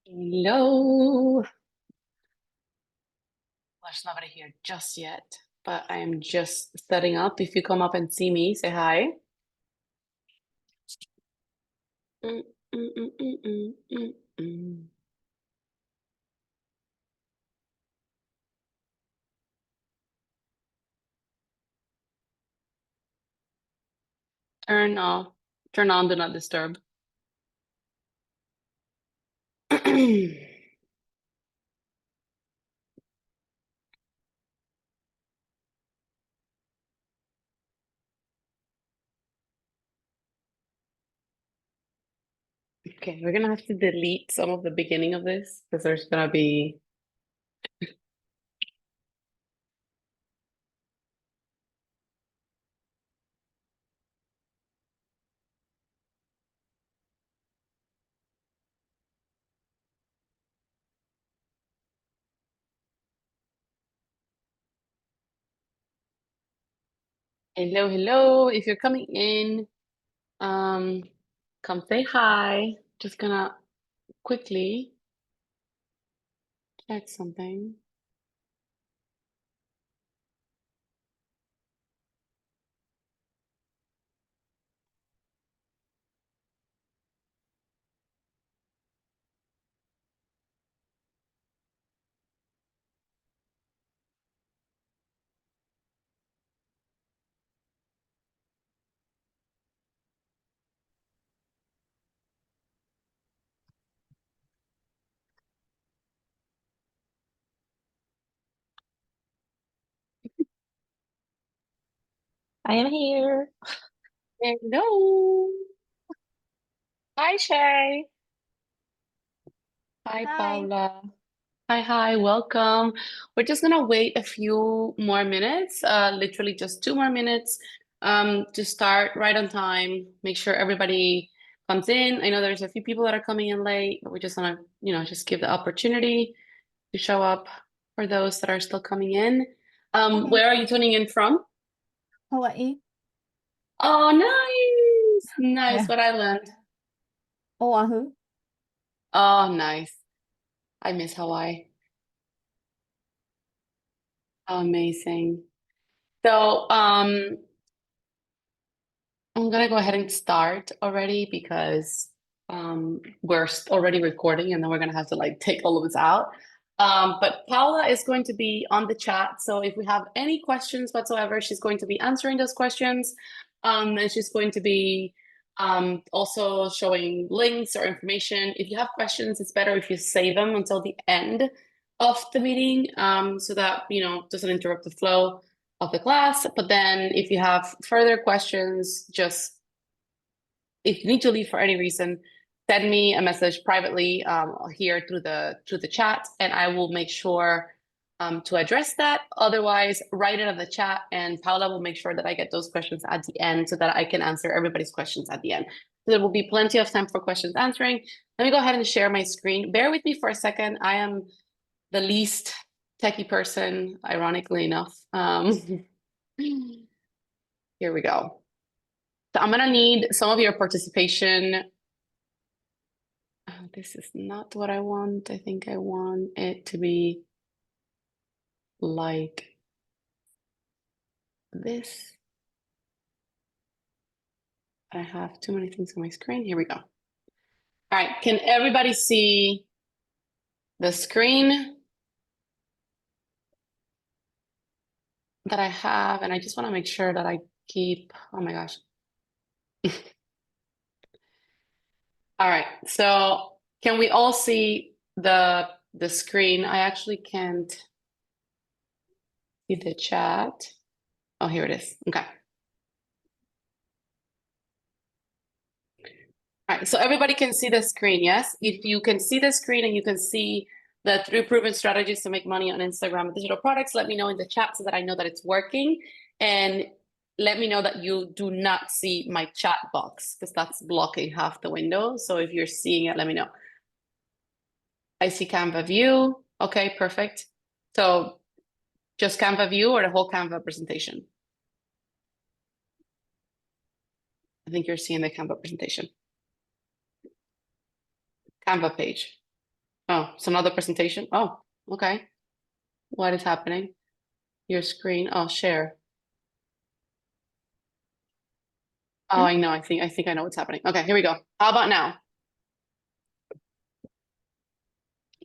Hello. There's nobody here just yet, but I am just setting up. If you come up and see me, say hi. Mm, mm, mm, mm, mm, mm, mm. Turn off, turn on, do not disturb. Okay, we're gonna have to delete some of the beginning of this because there's gonna be. Hello, hello. If you're coming in, um, come say hi. Just gonna quickly check something. I am here. Hello. Hi, Shay. Hi, Hi. Paula. Hi, hi, welcome. We're just gonna wait a few more minutes, literally just 2 more minutes, to start right on time. Make sure everybody comes in. I know there's a few people that are coming in late, but we just wanna, just give the opportunity to show up for those that are still coming in. Okay. Where are you tuning in from? Hawaii. Oh, nice, nice. Yeah. What island? Oahu. Oh, nice. I miss Hawaii. Amazing. So, I'm gonna go ahead and start already because we're already recording and then we're gonna have to like take all of this out. But Paula is going to be on the chat. So if we have any questions whatsoever, she's going to be answering those questions. And she's going to be also showing links or information. If you have questions, it's better if you save them until the end of the meeting so that, doesn't interrupt the flow of the class. But then if you have further questions, just if you need to leave for any reason, send me a message privately here through the chat, and I will make sure to address that. Otherwise, write it in the chat, and Paula will make sure that I get those questions at the end so that I can answer everybody's questions at the end. So there will be plenty of time for questions answering. Let me go ahead and share my screen. Bear with me for a second. I am the least techie person, ironically enough. Here we go. So I'm gonna need some of your participation. This is not what I want. I think I want it to be like this. I have too many things on my screen. Here we go. All right, can everybody see the screen that I have? And I just want to make sure that I keep, oh my gosh. All right, so can we all see the screen? I actually can't see the chat. Oh, here it is. Okay. All right, so everybody can see the screen, yes? If you can see the screen and you can see the 3 proven strategies to make money on Instagram with digital products, let me know in the chat so that I know that it's working. And let me know that you do not see my chat box because that's blocking half the window. So if you're seeing it, let me know. I see Canva view. Okay, perfect. So just Canva view or the whole Canva presentation? I think you're seeing the Canva presentation. Canva page. Oh, some other presentation. Oh, okay. What is happening? Your screen. Oh, share. Oh, I know. I think I know what's happening. Okay, here we go. How about now?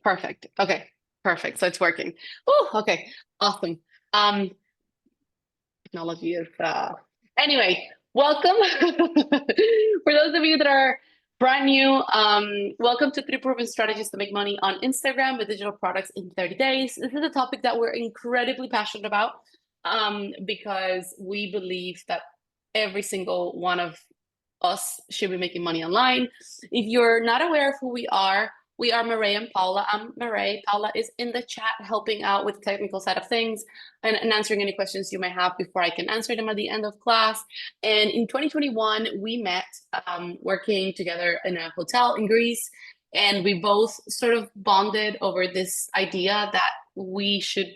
Perfect. Okay, perfect. So it's working. Oh, okay. Awesome. Um, Technology is anyway, welcome. For those of you that are brand new, welcome to 3 Proven Strategies to Make Money on Instagram with Digital Products in 30 Days. This is a topic that we're incredibly passionate about because we believe that every single one of us should be making money online. If you're not aware of who we are Mireille and Paula. I'm Mireille. Paula is in the chat helping out with the technical side of things and answering any questions you may have before I can answer them at the end of class. And in 2021, we met working together in a hotel in Greece. And we both sort of bonded over this idea that we should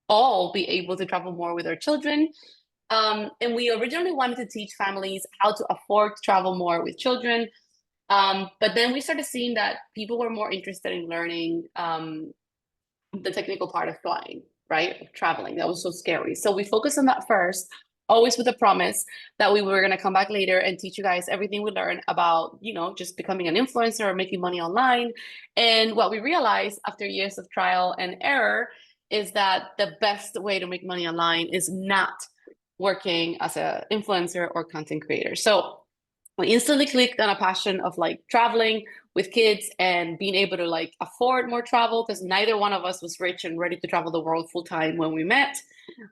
all be able to travel more with our children. And we originally wanted to teach families how to afford to travel more with children. But then we started seeing that people were more interested in learning the technical part of flying, right? Of traveling. That was so scary. So we focused on that first, always with the promise that we were going to come back later and teach you guys everything we learned about, just becoming an influencer or making money online. And what we realized after years of trial and error is that the best way to make money online is not working as an influencer or content creator. So we instantly clicked on a passion of like traveling with kids and being able to like afford more travel because neither one of us was rich and ready to travel the world full time when we met.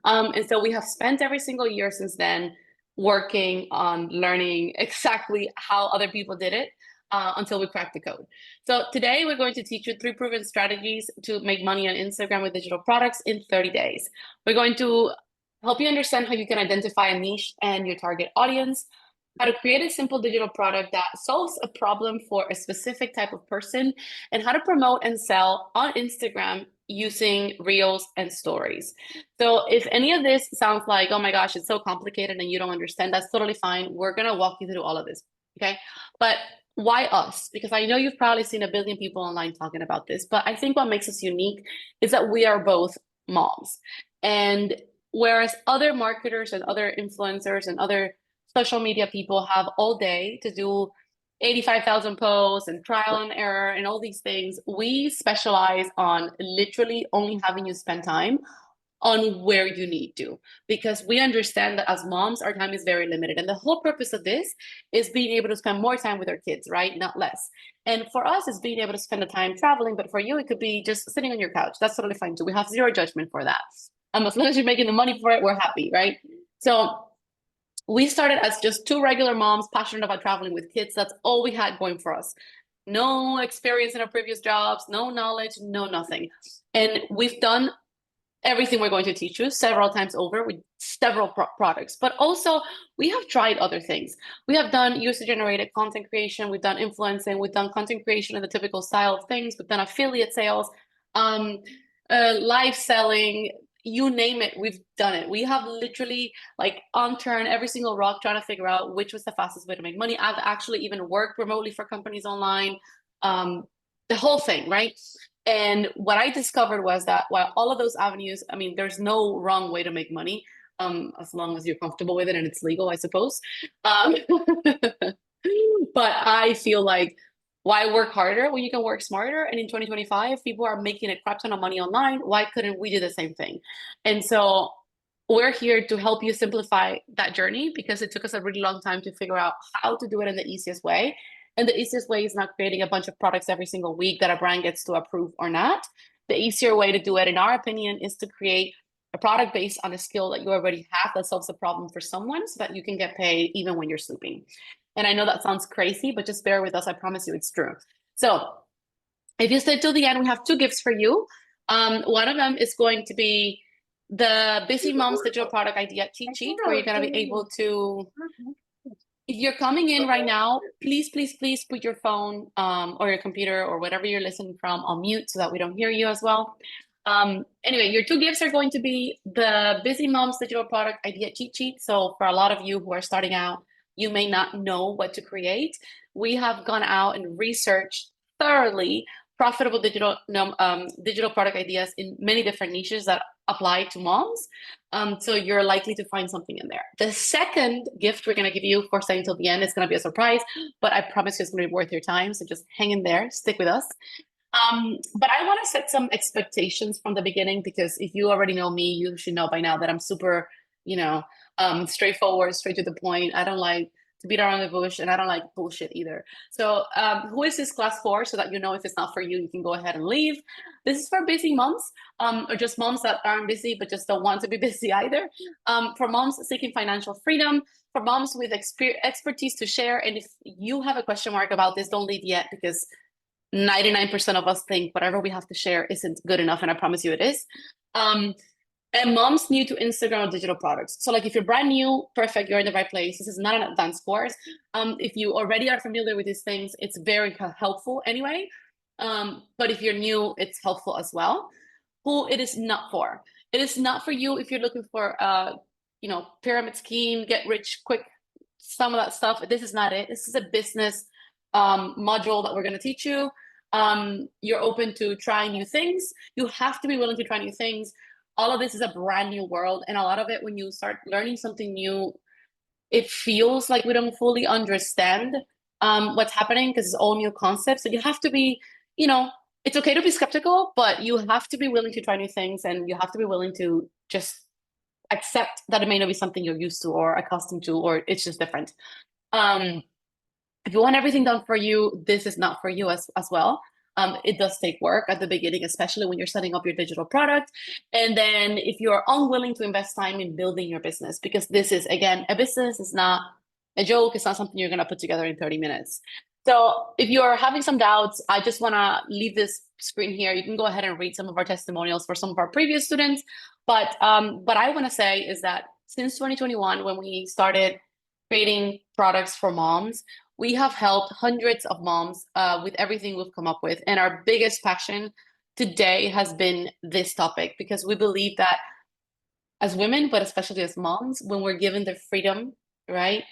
And so we have spent every single year since then working on learning exactly how other people did it until we cracked the code. So today we're going to teach you 3 proven strategies to make money on Instagram with digital products in 30 days. We're going to help you understand how you can identify a niche and your target audience, how to create a simple digital product that solves a problem for a specific type of person, and how to promote and sell on Instagram using reels and stories. So if any of this sounds like, oh my gosh, it's so complicated and you don't understand, that's totally fine. We're going to walk you through all of this. Okay. But why us? Because I know you've probably seen a billion people online talking about this, but I think what makes us unique is that we are both moms. And whereas other marketers and other influencers and other social media people have all day to do 85,000 posts and trial and error and all these things, we specialize on literally only having you spend time on where you need to, because we understand that as moms, our time is very limited. And the whole purpose of this is being able to spend more time with our kids, right? Not less. And for us, it's being able to spend the time traveling. But for you, it could be just sitting on your couch. That's totally fine too. We have zero judgment for that. As long as you're making the money for it, we're happy, right? So we started as just 2 regular moms passionate about traveling with kids. That's all we had going for us. No experience in our previous jobs, no knowledge, no nothing. And we've done everything we're going to teach you several times over with several products. But also, we have tried other things. We have done user-generated content creation. We've done influencing. We've done content creation in the typical style of things. We've done affiliate sales, live selling, you name it, we've done it. We have literally like unturned every single rock trying to figure out which was the fastest way to make money. I've actually even worked remotely for companies online, the whole thing, right? And what I discovered was that while all of those avenues, I mean, there's no wrong way to make money, as long as you're comfortable with it and it's legal, I suppose. But I feel like why work harder when you can work smarter? And in 2025, people are making a crap ton of money online. Why couldn't we do the same thing? And so we're here to help you simplify that journey because it took us a really long time to figure out how to do it in the easiest way. And the easiest way is not creating a bunch of products every single week that a brand gets to approve or not. The easier way to do it, in our opinion, is to create a product based on a skill that you already have that solves a problem for someone so that you can get paid even when you're sleeping. And I know that sounds crazy, but just bear with us. I promise you it's true. So if you stay till the end, we have 2 gifts for you. One of them is going to be the Busy Moms Digital Product Idea Cheat Sheet, where you're going to be able to, if you're coming in right now, please, please, please put your phone or your computer or whatever you're listening from on mute so that we don't hear you as well. Anyway, your 2 gifts are going to be the Busy Moms Digital Product Idea Cheat Sheet. So for a lot of you who are starting out, you may not know what to create. We have gone out and researched thoroughly profitable digital product ideas in many different niches that apply to moms. So you're likely to find something in there. The second gift we're going to give you for staying till the end is going to be a surprise, but I promise you it's going to be worth your time. So just hang in there, stick with us. But I want to set some expectations from the beginning, because if you already know me, you should know by now that I'm super, straightforward, straight to the point. I don't like to beat around the bush, and I don't like bullshit either. So who is this class for? So that you know if it's not for you, you can go ahead and leave. This is for busy moms, or just moms that aren't busy but just don't want to be busy either. For moms seeking financial freedom, for moms with expertise to share. And if you have a question mark about this, don't leave yet, because 99% of us think whatever we have to share isn't good enough, and I promise you it is. And moms new to Instagram or digital products. So like if you're brand new, perfect, you're in the right place. This is not an advanced course. If you already are familiar with these things, it's very helpful anyway. But if you're new, it's helpful as well. Who it is not for. It is not for you if you're looking for pyramid scheme, get rich quick, some of that stuff. This is not it. This is a business module that we're going to teach you. You're open to trying new things. You have to be willing to try new things. All of this is a brand new world. And a lot of it, when you start learning something new, it feels like we don't fully understand what's happening, because it's all new concepts. So you have to be, it's okay to be skeptical, but you have to be willing to try new things, and you have to be willing to just accept that it may not be something you're used to or accustomed to, or it's just different. If you want everything done for you, this is not for you as well. It does take work at the beginning, especially when you're setting up your digital product. And then if you're unwilling to invest time in building your business, because this is, again, a business, it's not a joke, it's not something you're going to put together in 30 minutes. So if you're having some doubts, I just want to leave this screen here. You can go ahead and read some of our testimonials for some of our previous students. But what I want to say is that since 2021, when we started creating products for moms, we have helped hundreds of moms with everything we've come up with. And our biggest passion today has been this topic, because we believe that as women, but especially as moms, when we're given the freedom, right,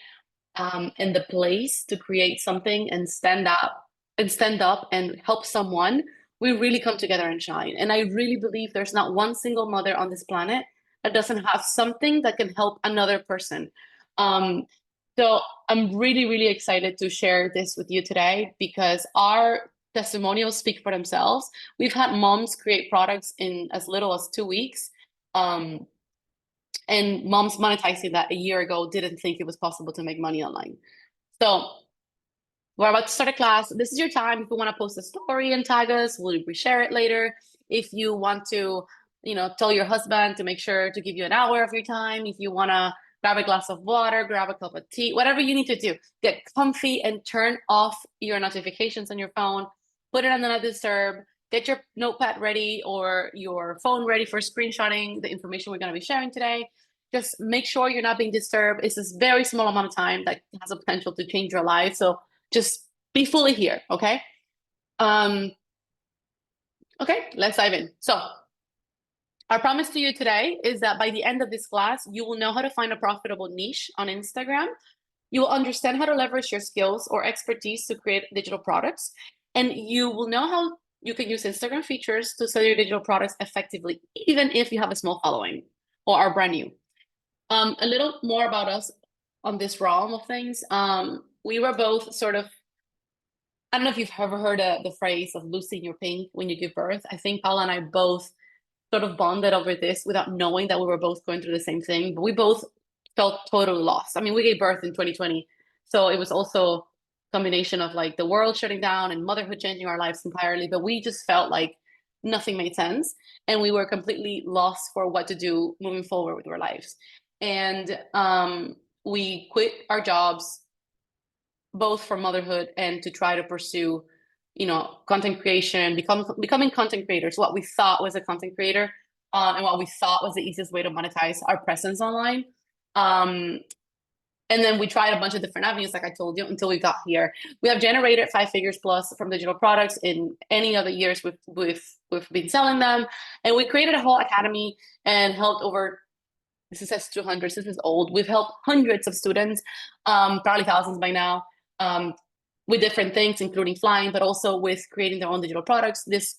and the place to create something and stand up and help someone, we really come together and shine. And I really believe there's not one single mother on this planet that doesn't have something that can help another person. So I'm really, really excited to share this with you today, because our testimonials speak for themselves. We've had moms create products in as little as 2 weeks. And moms monetizing that a year ago didn't think it was possible to make money online. So we're about to start a class. This is your time. If you want to post a story and tag us, we'll reshare it later. If you want to, tell your husband to make sure to give you an hour of your time. If you want to grab a glass of water, grab a cup of tea, whatever you need to do, get comfy and turn off your notifications on your phone, put it on the not disturb, get your notepad ready or your phone ready for screenshotting the information we're going to be sharing today. Just make sure you're not being disturbed. It's this very small amount of time that has a potential to change your life. So just be fully here, okay? Okay, let's dive in. So our promise to you today is that by the end of this class, you will know how to find a profitable niche on Instagram. You will understand how to leverage your skills or expertise to create digital products. And you will know how you can use Instagram features to sell your digital products effectively, even if you have a small following or are brand new. A little more about us on this realm of things. We were both sort of, I don't know if you've ever heard the phrase of losing your pink when you give birth. I think Paula and I both sort of bonded over this without knowing that we were both going through the same thing, but we both felt totally lost. I mean, we gave birth in 2020, so it was also a combination of like the world shutting down and motherhood changing our lives entirely, but we just felt like nothing made sense, and we were completely lost for what to do moving forward with our lives. And we quit our jobs, both for motherhood and to try to pursue content creation, becoming content creators, what we thought was a content creator, and what we thought was the easiest way to monetize our presence online. And then we tried a bunch of different avenues, like I told you, until we got here. We have generated 5 figures plus from digital products in any other years we've been selling them. And we created a whole academy and helped over, this says 200, this is old. We've helped hundreds of students, probably thousands by now, with different things, including flying, but also with creating their own digital products. This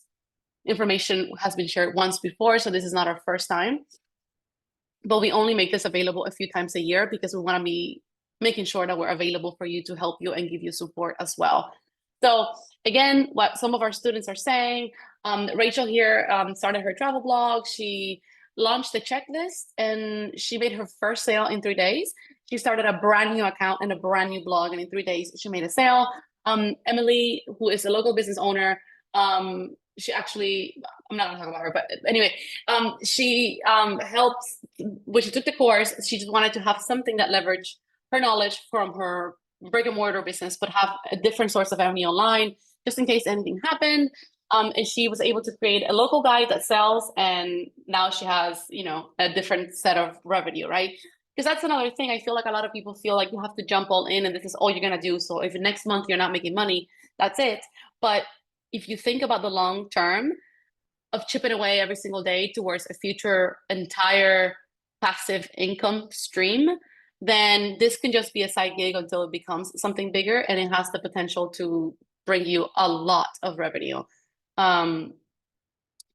information has been shared once before, so this is not our first time. But we only make this available a few times a year because we want to be making sure that we're available for you to help you and give you support as well. So again, what some of our students are saying, Rachel here started her travel blog. She launched the checklist and she made her first sale in 3 days. She started a brand new account and a brand new blog, and in 3 days she made a sale. Emily, who is a local business owner, she actually, I'm not gonna talk about her, but anyway, she helps when she took the course. She just wanted to have something that leveraged her knowledge from her brick and mortar business, but have a different source of revenue online, just in case anything happened. And she was able to create a local guide that sells, and now she has, you know, a different set of revenue, right? Because that's another thing. I feel like a lot of people feel like you have to jump all in and this is all you're gonna do. So if next month you're not making money, that's it. But if you think about the long term of chipping away every single day towards a future entire passive income stream, then this can just be a side gig until it becomes something bigger, and it has the potential to bring you a lot of revenue.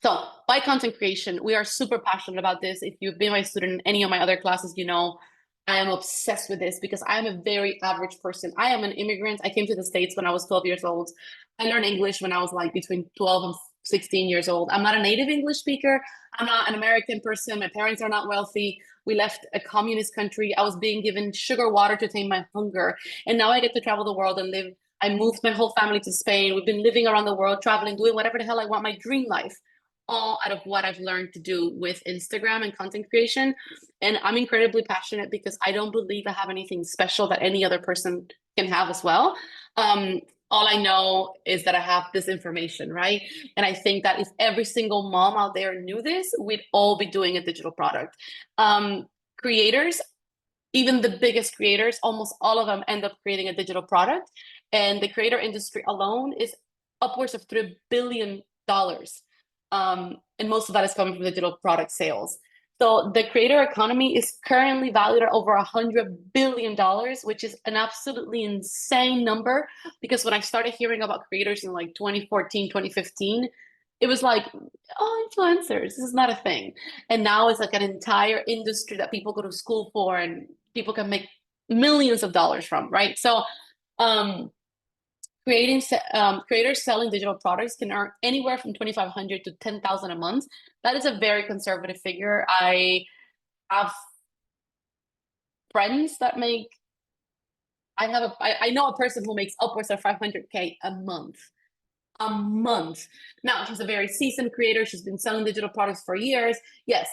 So by content creation, we are super passionate about this. If you've been my student in any of my other classes, you know I am obsessed with this because I am a very average person. I am an immigrant. I came to the States when I was 12 years old. I learned English when I was like between 12 and 16 years old. I'm not a native English speaker. I'm not an American person. My parents are not wealthy. We left a communist country. I was being given sugar water to tame my hunger. And now I get to travel the world and live. I moved my whole family to Spain. We've been living around the world, traveling, doing whatever the hell I want, my dream life, all out of what I've learned to do with Instagram and content creation. And I'm incredibly passionate because I don't believe I have anything special that any other person can have as well. All I know is that I have this information, right? And I think that if every single mom out there knew this, we'd all be doing a digital product. Creators, even the biggest creators, almost all of them end up creating a digital product. And the creator industry alone is upwards of $3 billion. And most of that is coming from digital product sales. So the creator economy is currently valued at over $100 billion, which is an absolutely insane number. Because when I started hearing about creators in like 2014, 2015, it was like, oh, influencers, this is not a thing. And now it's like an entire industry that people go to school for and people can make millions of dollars from, right? So creators selling digital products can earn anywhere from 2,500 to 10,000 a month. That is a very conservative figure. I have friends that make. I know a person who makes upwards of 500K a month. A month. Now she's a very seasoned creator. She's been selling digital products for years. Yes,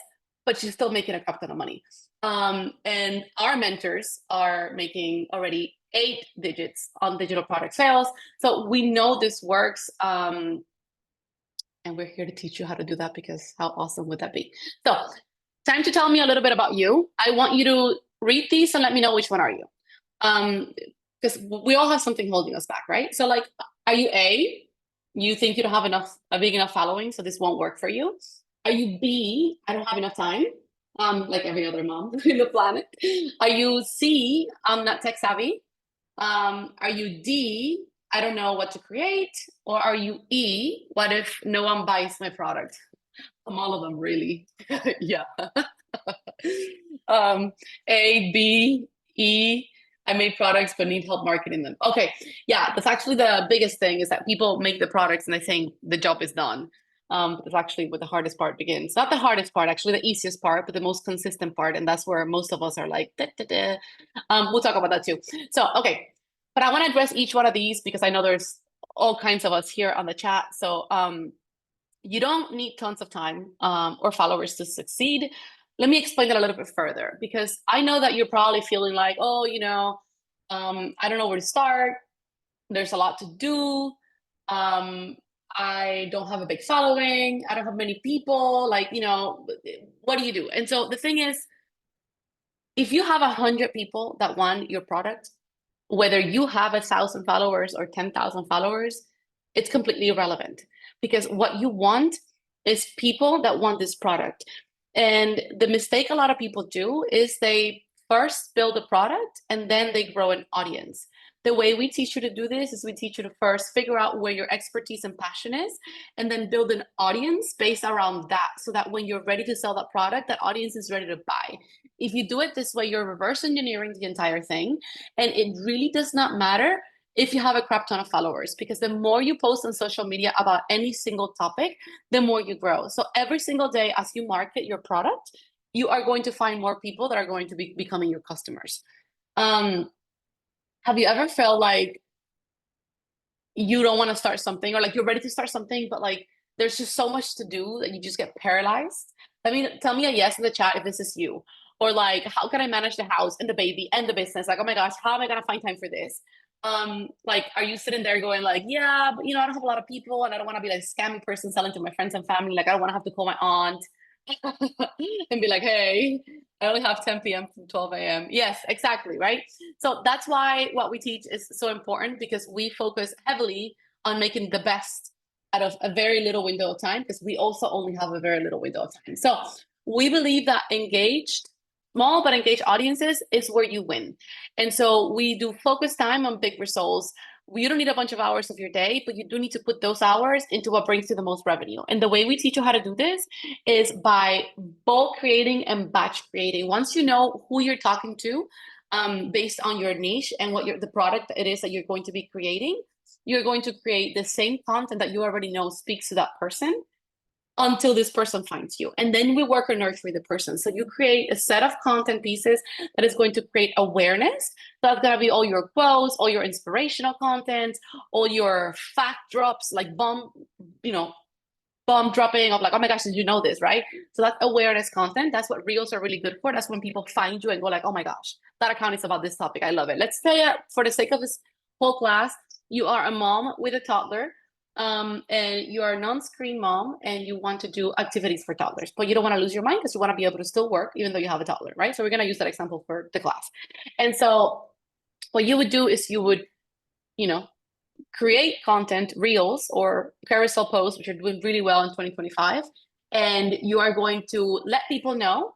but she's still making a crap ton of money. And our mentors are making already 8 digits on digital product sales. So we know this works. And we're here to teach you how to do that because how awesome would that be? So time to tell me a little bit about you. I want you to read these and let me know which one are you. Because we all have something holding us back, right? So like, are you A, you think you don't have a big enough following, so this won't work for you? Are you B, I don't have enough time? Like every other mom in the planet. Are you C, I'm not tech savvy? Are you D, I don't know what to create? Or are you E, what if no one buys my product? I'm all of them, really. Yeah. A, B, E, I made products but need help marketing them. Okay, yeah, that's actually the biggest thing is that people make the products and they think the job is done. It's actually where the hardest part begins. Not the hardest part, actually the easiest part, but the most consistent part. And that's where most of us are like, da, da, da. We'll talk about that too. So, okay, but I want to address each one of these because I know there's all kinds of us here on the chat. So you don't need tons of time or followers to succeed. Let me explain that a little bit further, because I know that you're probably feeling like, oh, you know, I don't know where to start. There's a lot to do. I don't have a big following. I don't have many people. Like, you know, what do you do? And so the thing is, if you have 100 people that want your product, whether you have 1,000 followers or 10,000 followers, it's completely irrelevant, because what you want is people that want this product. And the mistake a lot of people do is they first build a product and then they grow an audience. The way we teach you to do this is we teach you to first figure out where your expertise and passion is, and then build an audience based around that, so that when you're ready to sell that product, that audience is ready to buy. If you do it this way, you're reverse engineering the entire thing. And it really does not matter if you have a crap ton of followers, because the more you post on social media about any single topic, the more you grow. So every single day as you market your product, you are going to find more people that are going to be becoming your customers. Have you ever felt like you don't want to start something, or like you're ready to start something, but like there's just so much to do that you just get paralyzed? I mean, tell me a yes in the chat if this is you. Or like, how can I manage the house and the baby and the business? Like, oh my gosh, how am I gonna find time for this? Like, are you sitting there going like, yeah, but I don't have a lot of people, and I don't want to be like a scammy person selling to my friends and family. Like, I don't want to have to call my aunt and be like, hey, I only have 10 p.m. from 12 a.m. Yes, exactly, right? So that's why what we teach is so important, because we focus heavily on making the best out of a very little window of time, because we also only have a very little window of time. So we believe that small but engaged audiences is where you win. And so we do focus time on big results. You don't need a bunch of hours of your day, but you do need to put those hours into what brings you the most revenue. And the way we teach you how to do this is by bulk creating and batch creating. Once you know who you're talking to, based on your niche and what the product it is that you're going to be creating, you're going to create the same content that you already know speaks to that person, until this person finds you. And then we work on nurturing the person. So you create a set of content pieces that is going to create awareness. That's going to be all your quotes, all your inspirational content, all your fact drops, like bomb dropping of like, oh my gosh, did you know this, right? So that's awareness content. That's what reels are really good for. That's when people find you and go like, oh my gosh, that account is about this topic. I love it. Let's say for the sake of this whole class, you are a mom with a toddler, and you are a non-screen mom, and you want to do activities for toddlers, but you don't want to lose your mind because you want to be able to still work even though you have a toddler, right? So we're going to use that example for the class. And so what you would do is you would, create content, reels or carousel posts, which are doing really well in 2025. And you are going to let people know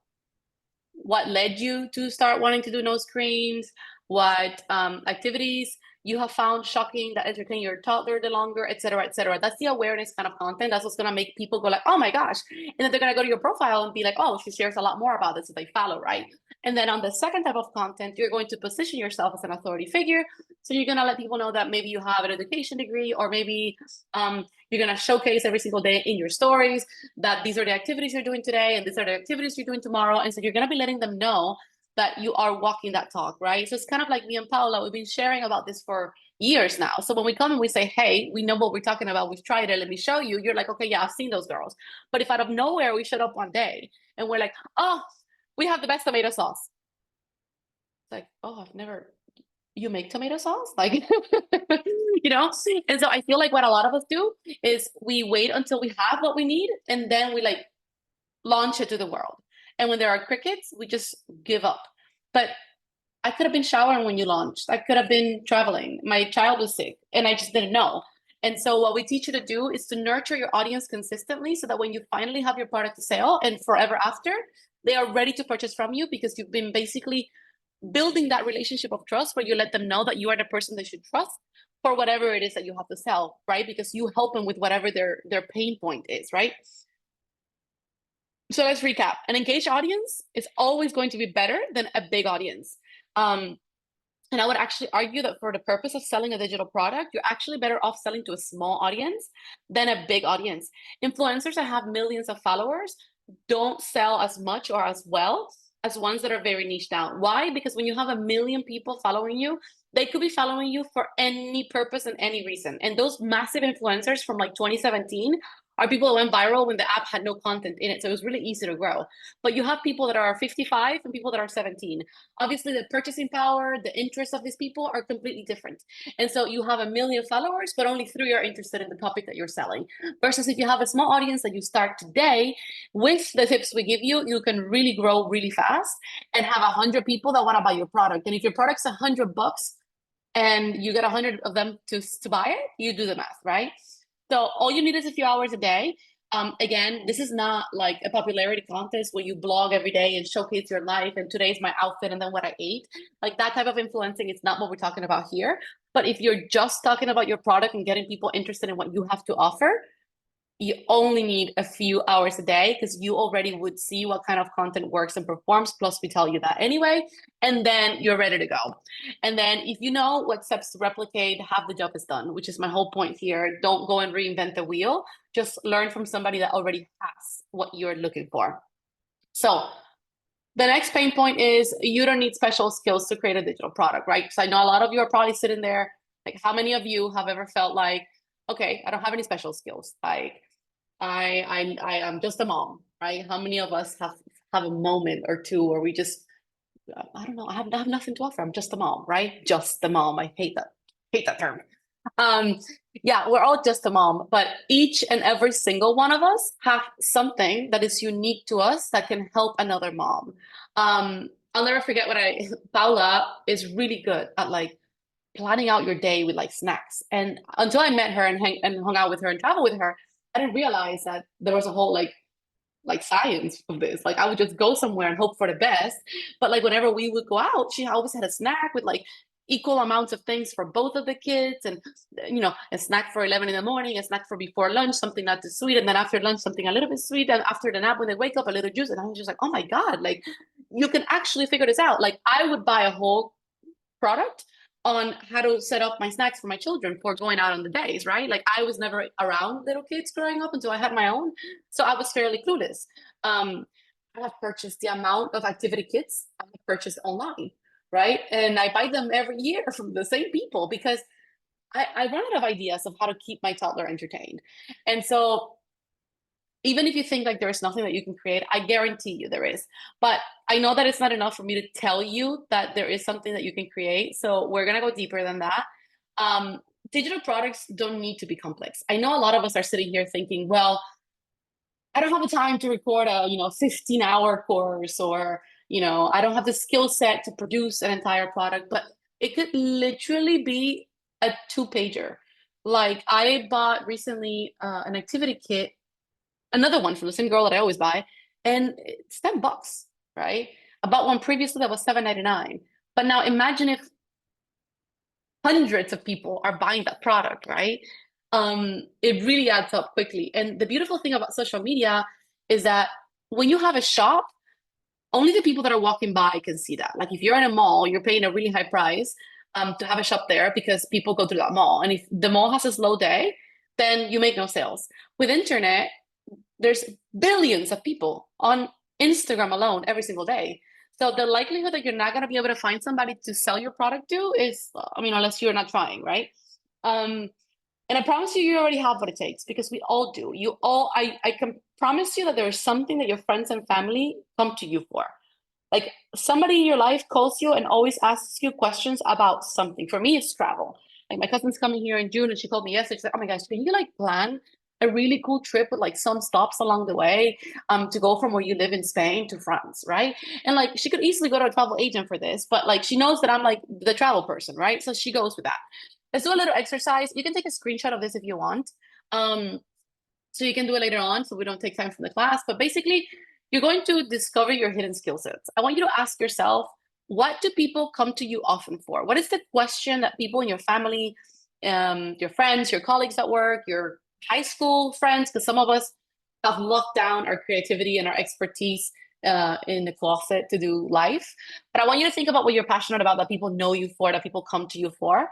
what led you to start wanting to do no screens, what activities you have found shocking that entertain your toddler the longer, et cetera, et cetera. That's the awareness kind of content. That's what's going to make people go like, oh my gosh. And then they're going to go to your profile and be like, oh, she shares a lot more about this, so they follow, right? And then on the second type of content, you're going to position yourself as an authority figure. So you're going to let people know that maybe you have an education degree, or maybe you're going to showcase every single day in your stories that these are the activities you're doing today, and these are the activities you're doing tomorrow. And so you're going to be letting them know that you are walking that talk, right? So it's kind of like me and Paula, we've been sharing about this for years now. So when we come and we say, hey, we know what we're talking about, we've tried it, let me show you, you're like, okay, yeah, I've seen those girls. But if out of nowhere we showed up one day and we're like, oh, we have the best tomato sauce. It's like, oh, you make tomato sauce? Like, And so I feel like what a lot of us do is we wait until we have what we need, and then we like launch it to the world. And when there are crickets, we just give up. But I could have been showering when you launched. I could have been traveling. My child was sick and I just didn't know. And so what we teach you to do is to nurture your audience consistently, so that when you finally have your product to sell and forever after, they are ready to purchase from you, because you've been basically building that relationship of trust where you let them know that you are the person they should trust for whatever it is that you have to sell, right? Because you help them with whatever their pain point is, right? So let's recap. An engaged audience is always going to be better than a big audience. And I would actually argue that for the purpose of selling a digital product, you're actually better off selling to a small audience than a big audience. Influencers that have millions of followers don't sell as much or as well as ones that are very niche down. Why? Because when you have 1 million people following you, they could be following you for any purpose and any reason. And those massive influencers from like 2017 are people that went viral when the app had no content in it. So it was really easy to grow. But you have people that are 55 and people that are 17. Obviously, the purchasing power, the interests of these people are completely different. And so you have 1 million followers, but only 3 are interested in the topic that you're selling. Versus if you have a small audience that you start today, with the tips we give you, you can really grow really fast and have 100 people that want to buy your product. And if your product's $100 and you get 100 of them to buy it, you do the math, right? So all you need is a few hours a day. Again, this is not like a popularity contest where you blog every day and showcase your life and today's my outfit and then what I ate. Like that type of influencing is not what we're talking about here. But if you're just talking about your product and getting people interested in what you have to offer, you only need a few hours a day because you already would see what kind of content works and performs. Plus, we tell you that anyway, and then you're ready to go. And then if you know what steps to replicate, half the job is done, which is my whole point here. Don't go and reinvent the wheel. Just learn from somebody that already has what you're looking for. So the next pain point is you don't need special skills to create a digital product, right? Because I know a lot of you are probably sitting there, like how many of you have ever felt like, okay, I don't have any special skills. Like I am just a mom, right? How many of us have a moment or two where we just, I don't know, I have nothing to offer. I'm just a mom, right? Just the mom. I hate that term. Um, yeah, we're all just a mom, but each and every single one of us have something that is unique to us that can help another mom. I'll never forget Paula is really good at like planning out your day with like snacks. And until I met her and hung out with her and travel with her, I didn't realize that there was a whole like science of this. Like I would just go somewhere and hope for the best. But like whenever we would go out, she always had a snack with like equal amounts of things for both of the kids, and a snack for 11 in the morning, a snack for before lunch, something not too sweet, and then after lunch something a little bit sweet, and after the nap when they wake up a little juice. And I was just like, oh my god, like you can actually figure this out. Like I would buy a whole product on how to set up my snacks for my children for going out on the days, right? Like I was never around little kids growing up until I had my own. So I was fairly clueless. I have purchased the amount of activity kits I have purchased online, right? And I buy them every year from the same people because I run out of ideas of how to keep my toddler entertained. And so even if you think like there is nothing that you can create, I guarantee you there is. But I know that it's not enough for me to tell you that there is something that you can create. So we're going to go deeper than that. Digital products don't need to be complex. I know a lot of us are sitting here thinking, well, I don't have the time to record a 15-hour course, or I don't have the skill set to produce an entire product. But it could literally be a 2-pager. Like I bought recently an activity kit, another one from the same girl that I always buy, and it's $10, right? I bought one previously that was $7.99. But now imagine if hundreds of people are buying that product, right? It really adds up quickly. And the beautiful thing about social media is that when you have a shop, only the people that are walking by can see that. Like if you're in a mall, you're paying a really high price to have a shop there because people go to that mall. And if the mall has a slow day, then you make no sales. With internet, there's billions of people on Instagram alone every single day. So the likelihood that you're not going to be able to find somebody to sell your product to is, unless you're not trying, right? And I promise you, you already have what it takes because we all do. I can promise you that there is something that your friends and family come to you for. Like somebody in your life calls you and always asks you questions about something. For me, it's travel. Like my cousin's coming here in June and she called me yesterday. She's like, oh my gosh, can you like plan a really cool trip with like some stops along the way to go from where you live in Spain to France, right? And like she could easily go to a travel agent for this, but like she knows that I'm like the travel person, right? So she goes with that. Let's do a little exercise. You can take a screenshot of this if you want. So you can do it later on so we don't take time from the class. But basically, you're going to discover your hidden skill sets. I want you to ask yourself, what do people come to you often for? What is the question that people in your family, your friends, your colleagues at work, your high school friends, because some of us have locked down our creativity and our expertise in the closet to do life. But I want you to think about what you're passionate about, that people know you for, that people come to you for.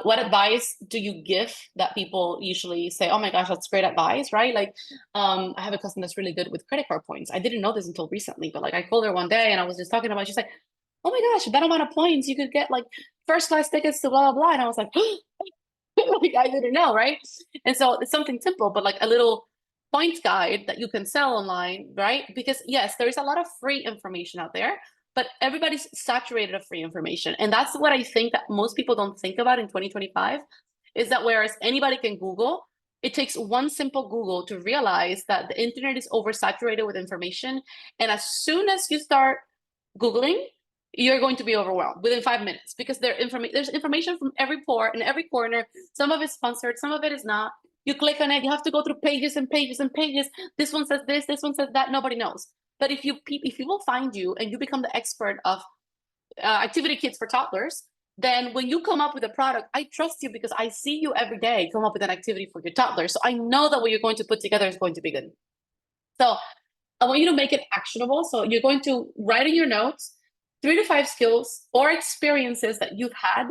What advice do you give that people usually say, oh my gosh, that's great advice, right? Like I have a cousin that's really good with credit card points. I didn't know this until recently, but like I called her one day and I was just talking about it. She's like, oh my gosh, that amount of points, you could get like first class tickets to blah, blah, blah. And I was like, like I didn't know, right? And so it's something simple, but like a little points guide that you can sell online, right? Because yes, there is a lot of free information out there, but everybody's saturated of free information. And that's what I think that most people don't think about in 2025 is that whereas anybody can Google, it takes one simple Google to realize that the internet is oversaturated with information. And as soon as you start Googling, you're going to be overwhelmed within 5 minutes because there's information from every pore in every corner. Some of it's sponsored, some of it is not. You click on it, you have to go through pages and pages and pages. This one says this one says that, nobody knows. But if people find you and you become the expert of activity kits for toddlers, then when you come up with a product, I trust you because I see you every day come up with an activity for your toddler. So I know that what you're going to put together is going to be good. So I want you to make it actionable. So you're going to write in your notes 3 to 5 skills or experiences that you've had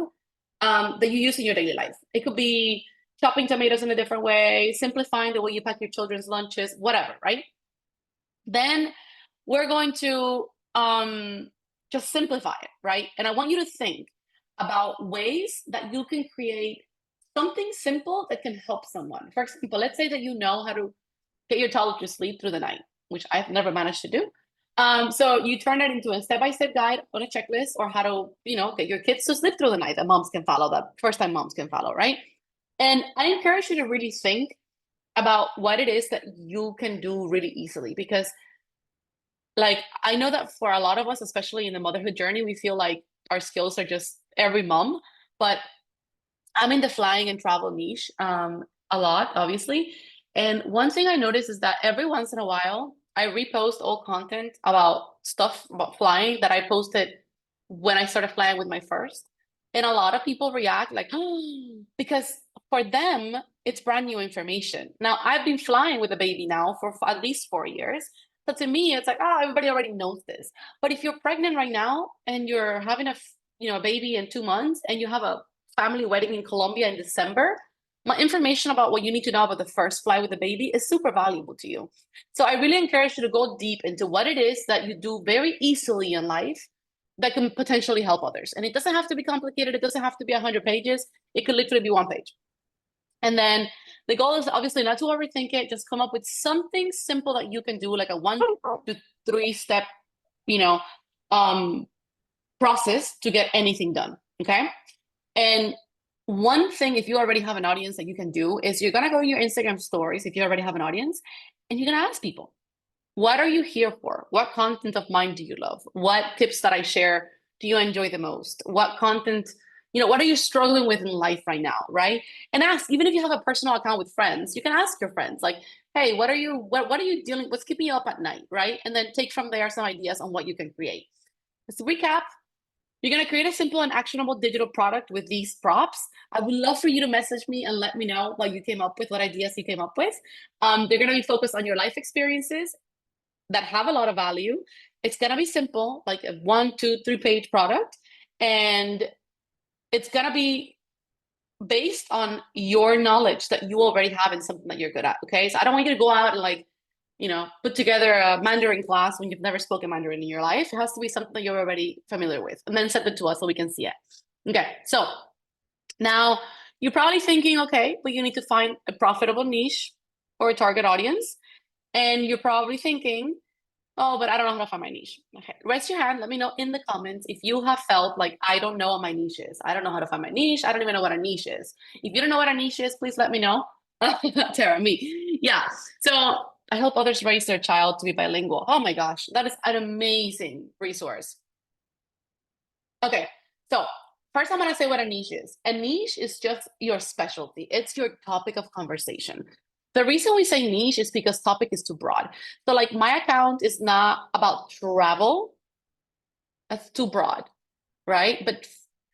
that you use in your daily life. It could be chopping tomatoes in a different way, simplifying the way you pack your children's lunches, whatever, right? Then we're going to just simplify it, right? And I want you to think about ways that you can create something simple that can help someone. For example, let's say that you know how to get your toddler to sleep through the night, which I've never managed to do. So you turn it into a step-by-step guide on a checklist, or how to, get your kids to sleep through the night that moms can follow, that first-time moms can follow, right? And I encourage you to really think about what it is that you can do really easily, because like, I know that for a lot of us, especially in the motherhood journey, we feel like our skills are just every mom, but I'm in the flying and travel niche a lot, obviously. And one thing I noticed is that every once in a while, I repost old content about stuff about flying that I posted when I started flying with my first. And a lot of people react like, oh, because for them, it's brand new information. Now, I've been flying with a baby now for at least 4 years. So to me, it's like, oh, everybody already knows this. But if you're pregnant right now and you're having a baby in 2 months and you have a family wedding in Colombia in December, my information about what you need to know about the first fly with the baby is super valuable to you. So I really encourage you to go deep into what it is that you do very easily in life that can potentially help others. And it doesn't have to be complicated. It doesn't have to be 100 pages. It could literally be 1 page. And then the goal is obviously not to overthink it. Just come up with something simple that you can do, like a 1 to 3 step, process to get anything done. Okay. And one thing, if you already have an audience, that you can do is you're going to go in your Instagram stories, if you already have an audience, and you're going to ask people, what are you here for? What content of mine do you love? What tips that I share do you enjoy the most? What content, what are you struggling with in life right now, right? And ask, even if you have a personal account with friends, you can ask your friends like, hey, what are you dealing, what's keeping you up at night, right? And then take from there some ideas on what you can create. Let's recap. You're going to create a simple and actionable digital product with these props. I would love for you to message me and let me know what you came up with, what ideas you came up with. They're going to be focused on your life experiences that have a lot of value. It's going to be simple, like a 1, 2, 3 page product. And it's going to be based on your knowledge that you already have in something that you're good at. Okay. So I don't want you to go out and put together a Mandarin class when you've never spoken Mandarin in your life. It has to be something that you're already familiar with, and then send it to us so we can see it. Okay, so now you're probably thinking, okay, but you need to find a profitable niche or a target audience. And you're probably thinking, oh, but I don't know how to find my niche. Okay, raise your hand. Let me know in the comments if you have felt like, I don't know what my niche is. I don't know how to find my niche. I don't even know what a niche is. If you don't know what a niche is, please let me know. Tara, me. Yeah. So I help others raise their child to be bilingual. Oh my gosh, that is an amazing resource. Okay, so first I'm going to say what a niche is. A niche is just your specialty. It's your topic of conversation. The reason we say niche is because topic is too broad. So like my account is not about travel. That's too broad, right? But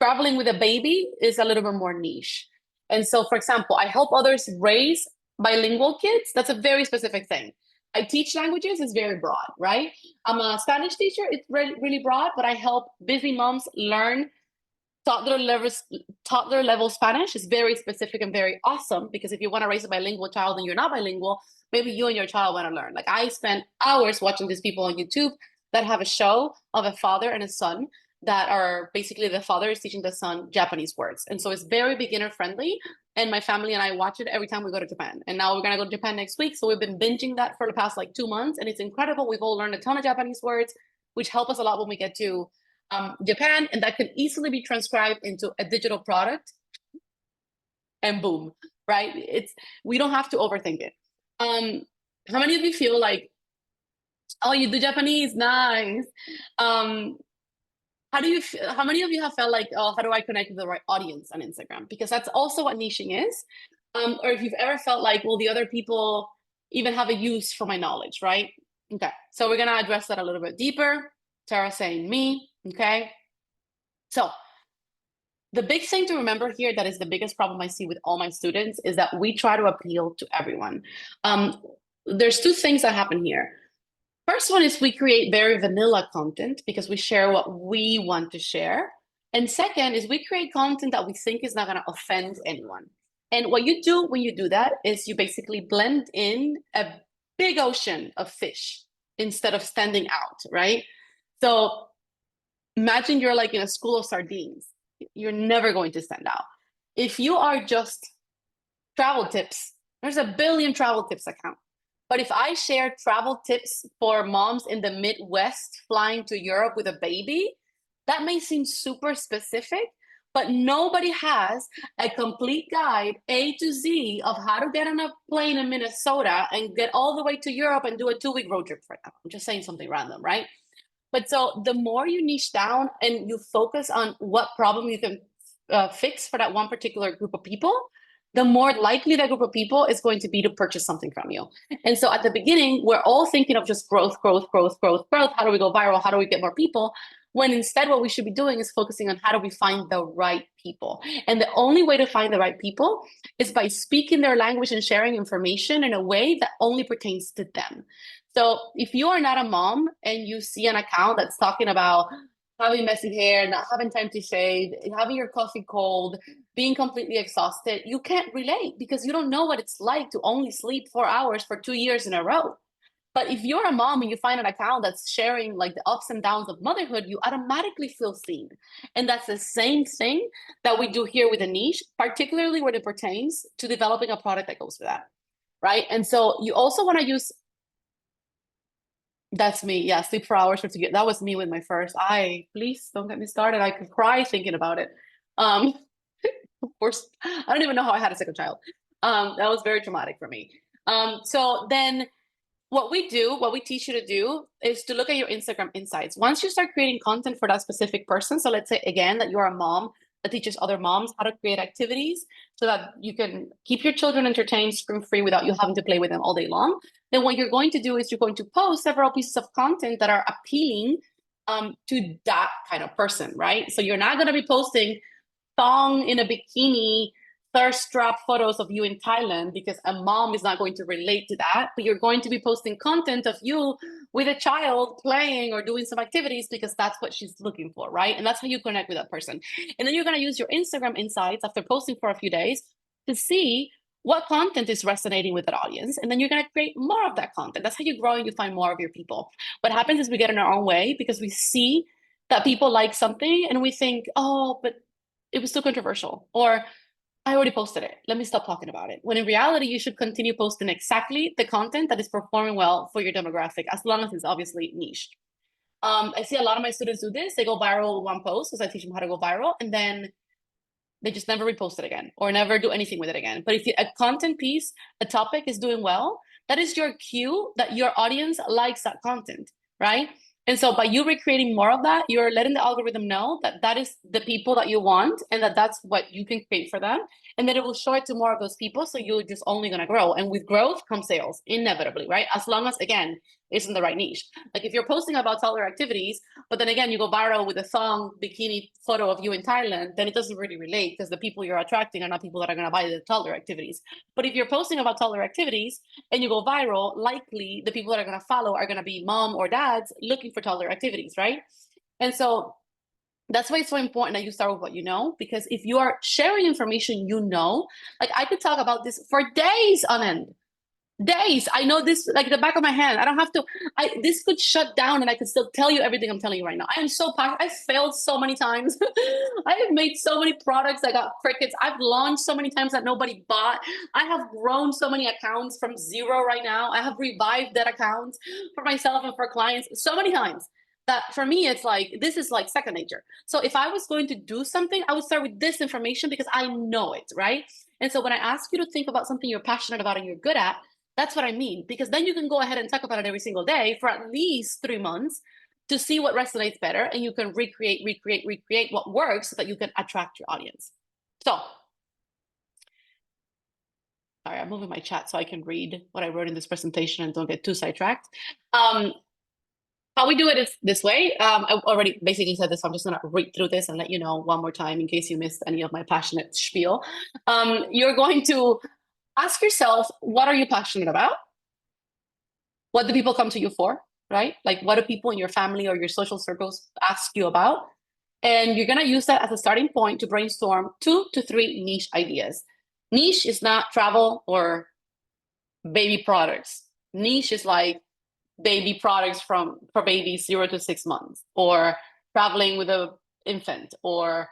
traveling with a baby is a little bit more niche. And so, for example, I help others raise bilingual kids. That's a very specific thing. I teach languages, is very broad, right? I'm a Spanish teacher, it's really broad, but I help busy moms learn toddler level Spanish. Is very specific and very awesome, because if you want to raise a bilingual child and you're not bilingual, maybe you and your child want to learn. Like I spent hours watching these people on YouTube that have a show of a father and a son that are basically, the father is teaching the son Japanese words. And so it's very beginner friendly. And my family and I watch it every time we go to Japan. And now we're going to go to Japan next week. So we've been binging that for the past 2 months. And it's incredible. We've all learned a ton of Japanese words, which help us a lot when we get to Japan. And that can easily be transcribed into a digital product. And boom, right? We don't have to overthink it. How many of you feel like, oh, you do Japanese? Nice. How many of you have felt like, oh, how do I connect with the right audience on Instagram? Because that's also what niching is. Or if you've ever felt like, well, the other people even have a use for my knowledge, right? Okay, so we're gonna address that a little bit deeper. Tara saying me, okay? So the big thing to remember here that is the biggest problem I see with all my students is that we try to appeal to everyone. There's two things that happen here. First one is we create very vanilla content because we share what we want to share. And second is we create content that we think is not going to offend anyone. And what you do when you do that is you basically blend in a big ocean of fish instead of standing out, right? So imagine you're like in a school of sardines. You're never going to stand out. If you are just travel tips, there's a billion travel tips account. But if I share travel tips for moms in the Midwest flying to Europe with a baby, that may seem super specific, but nobody has a complete guide, A to Z, of how to get on a plane in Minnesota and get all the way to Europe and do a 2-week road trip for them. I'm just saying something random, right? But so the more you niche down and you focus on what problem you can fix for that one particular group of people, the more likely that group of people is going to be to purchase something from you. And so at the beginning, we're all thinking of just growth, growth, growth, growth, growth. How do we go viral? How do we get more people? When instead what we should be doing is focusing on how do we find the right people. And the only way to find the right people is by speaking their language and sharing information in a way that only pertains to them. So if you are not a mom and you see an account that's talking about having messy hair, not having time to shave, having your coffee cold, being completely exhausted, you can't relate because you don't know what it's like to only sleep 4 hours for 2 years in a row. But if you're a mom and you find an account that's sharing like the ups and downs of motherhood, you automatically feel seen. And that's the same thing that we do here with a niche, particularly when it pertains to developing a product that goes with that, right? And so you also want to use that's me. Yeah, sleep for hours for to get. That was me with my first. Please don't get me started. I could cry thinking about it. Of course, I don't even know how I had a second child. That was very traumatic for me. So then what we teach you to do is to look at your Instagram insights. Once you start creating content for that specific person, so let's say again that you're a mom that teaches other moms how to create activities so that you can keep your children entertained screen-free without you having to play with them all day long, then what you're going to do is you're going to post several pieces of content that are appealing to that kind of person, right? So you're not going to be posting thong in a bikini thirst trap photos of you in Thailand because a mom is not going to relate to that, but you're going to be posting content of you with a child playing or doing some activities because that's what she's looking for, right? And that's how you connect with that person. And then you're going to use your Instagram insights after posting for a few days to see what content is resonating with that audience. And then you're going to create more of that content. That's how you grow and you find more of your people. What happens is we get in our own way because we see that people like something and we think, oh, but it was too controversial, or I already posted it. Let me stop talking about it. When in reality, you should continue posting exactly the content that is performing well for your demographic, as long as it's obviously niche. I see a lot of my students do this. They go viral with one post because I teach them how to go viral, and then they just never repost it again or never do anything with it again. But if a content piece, a topic is doing well, that is your cue that your audience likes that content, right? And so by you recreating more of that, you're letting the algorithm know that that is the people that you want and that that's what you can create for them. And then it will show it to more of those people. So you're just only going to grow. And with growth comes sales inevitably, right? As long as, again, it's in the right niche. Like if you're posting about toddler activities, but then again, you go viral with a thong bikini photo of you in Thailand, then it doesn't really relate because the people you're attracting are not people that are going to buy the toddler activities. But if you're posting about toddler activities and you go viral, likely the people that are going to follow are going to be mom or dads looking for toddler activities, right? And so that's why it's so important that you start with what you know, because if you are sharing information you know, like I could talk about this for days on end. Days. I know this like the back of my hand. I don't have to. This could shut down, and I could still tell you everything I'm telling you right now. I am so passionate. I failed so many times. I have made so many products that got crickets. I've launched so many times that nobody bought. I have grown so many accounts from zero right now. I have revived that accounts for myself and for clients so many times that for me it's like this is like second nature. So if I was going to do something, I would start with this information because I know it, right? And so when I ask you to think about something you're passionate about and you're good at, that's what I mean, because then you can go ahead and talk about it every single day for at least 3 months to see what resonates better, and you can recreate what works so that you can attract your audience. So Sorry, I'm moving my chat so I can read what I wrote in this presentation and don't get too sidetracked. How we do it is this way. I already basically said this, so I'm just gonna read through this and let you know one more time in case you missed any of my passionate spiel. You're going to ask yourself, what are you passionate about? What do people come to you for, right? Like, what do people in your family or your social circles ask you about? And you're gonna use that as a starting point to brainstorm 2 to 3 niche ideas. Niche is not travel or baby products. Niche is like baby products for babies 0 to 6 months, or traveling with a infant, or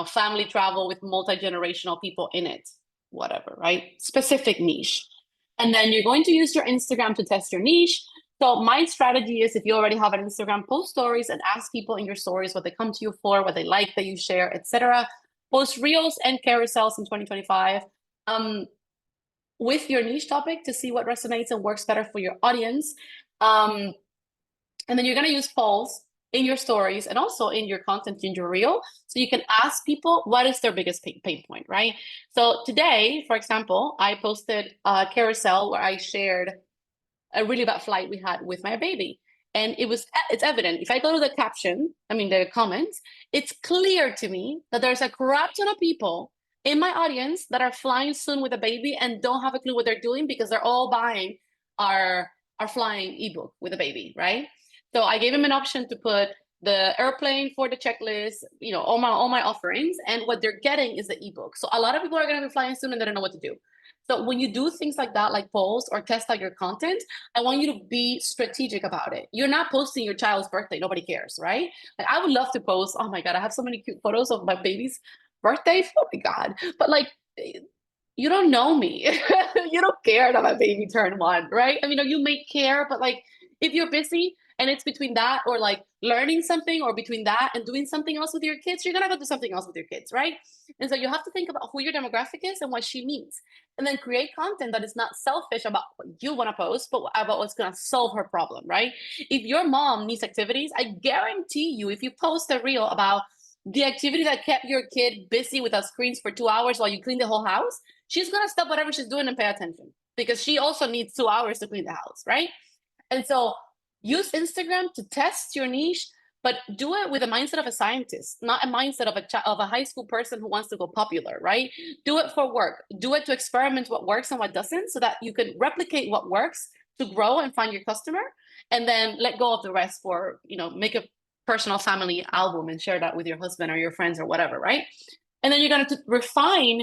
family travel with multi-generational people in it, whatever, right? Specific niche. And then you're going to use your Instagram to test your niche. So my strategy is, if you already have an Instagram, post stories and ask people in your stories what they come to you for, what they like that you share, etc. Post reels and carousels in 2025 with your niche topic to see what resonates and works better for your audience. And then you're going to use polls in your stories and also in your content in your reel, so you can ask people what is their biggest pain point, right? So today, for example, I posted a carousel where I shared a really bad flight we had with my baby. And it's evident. If I go to the caption, the comments, it's clear to me that there's a crap ton of people in my audience that are flying soon with a baby and don't have a clue what they're doing because they're all buying our flying ebook with a baby, right? So I gave him an option to put the airplane for the checklist, all my offerings, and what they're getting is the ebook. So a lot of people are going to be flying soon and they don't know what to do. So when you do things like that, like polls or test out your content, I want you to be strategic about it. You're not posting your child's birthday. Nobody cares, right? Like, I would love to post, oh my God, I have so many cute photos of my baby's birthday. Oh my God. But like, you don't know me. You don't care that my baby turned 1, right? You may care, but like, if you're busy and it's between that or like learning something, or between that and doing something else with your kids, you're gonna go do something else with your kids, right? And so you have to think about who your demographic is and what she needs, and then create content that is not selfish about what you want to post, but about what's gonna solve her problem, right? If your mom needs activities, I guarantee you, if you post a reel about the activity that kept your kid busy without screens for 2 hours while you clean the whole house, she's gonna stop whatever she's doing and pay attention, because she also needs 2 hours to clean the house, right? And so use Instagram to test your niche, but do it with a mindset of a scientist, not a mindset of a high school person who wants to go popular, right? Do it for work. Do it to experiment what works and what doesn't, so that you can replicate what works to grow and find your customer, and then let go of the rest for, make a personal family album and share that with your husband or your friends or whatever, right? And then you're going to refine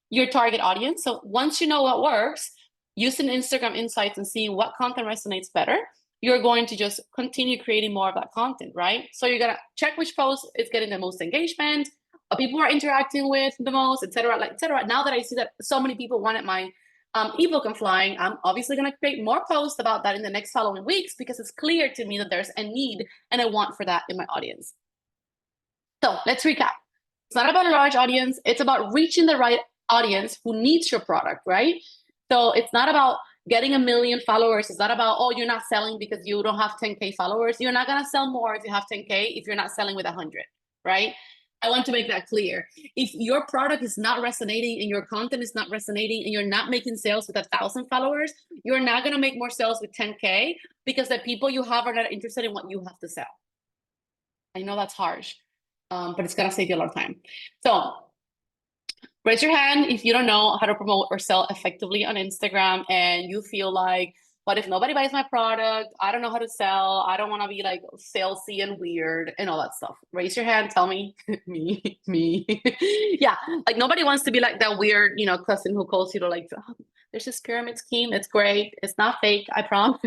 your target audience. So once you know what works, using Instagram insights and seeing what content resonates better, you're going to just continue creating more of that content, right? So you're gonna check which post is getting the most engagement, what people are interacting with the most, et cetera, et cetera. Now that I see that so many people wanted my ebook on flying, I'm obviously gonna create more posts about that in the next following weeks, because it's clear to me that there's a need and a want for that in my audience. So let's recap. It's not about a large audience. It's about reaching the right audience who needs your product, right? So it's not about getting 1 million followers. It's not about, oh, you're not selling because you don't have 10K followers. You're not going to sell more if you have 10K if you're not selling with 100, right? I want to make that clear. If your product is not resonating and your content is not resonating and you're not making sales with 1,000 followers, you're not going to make more sales with 10K, because the people you have are not interested in what you have to sell. I know that's harsh, but it's going to save you a lot of time. So raise your hand if you don't know how to promote or sell effectively on Instagram and you feel like, but if nobody buys my product, I don't know how to sell. I don't want to be like salesy and weird and all that stuff. Raise your hand. Tell me. me. Yeah. Like, nobody wants to be like that weird, cousin who calls you to like, oh, there's this pyramid scheme. It's great. It's not fake. I promise.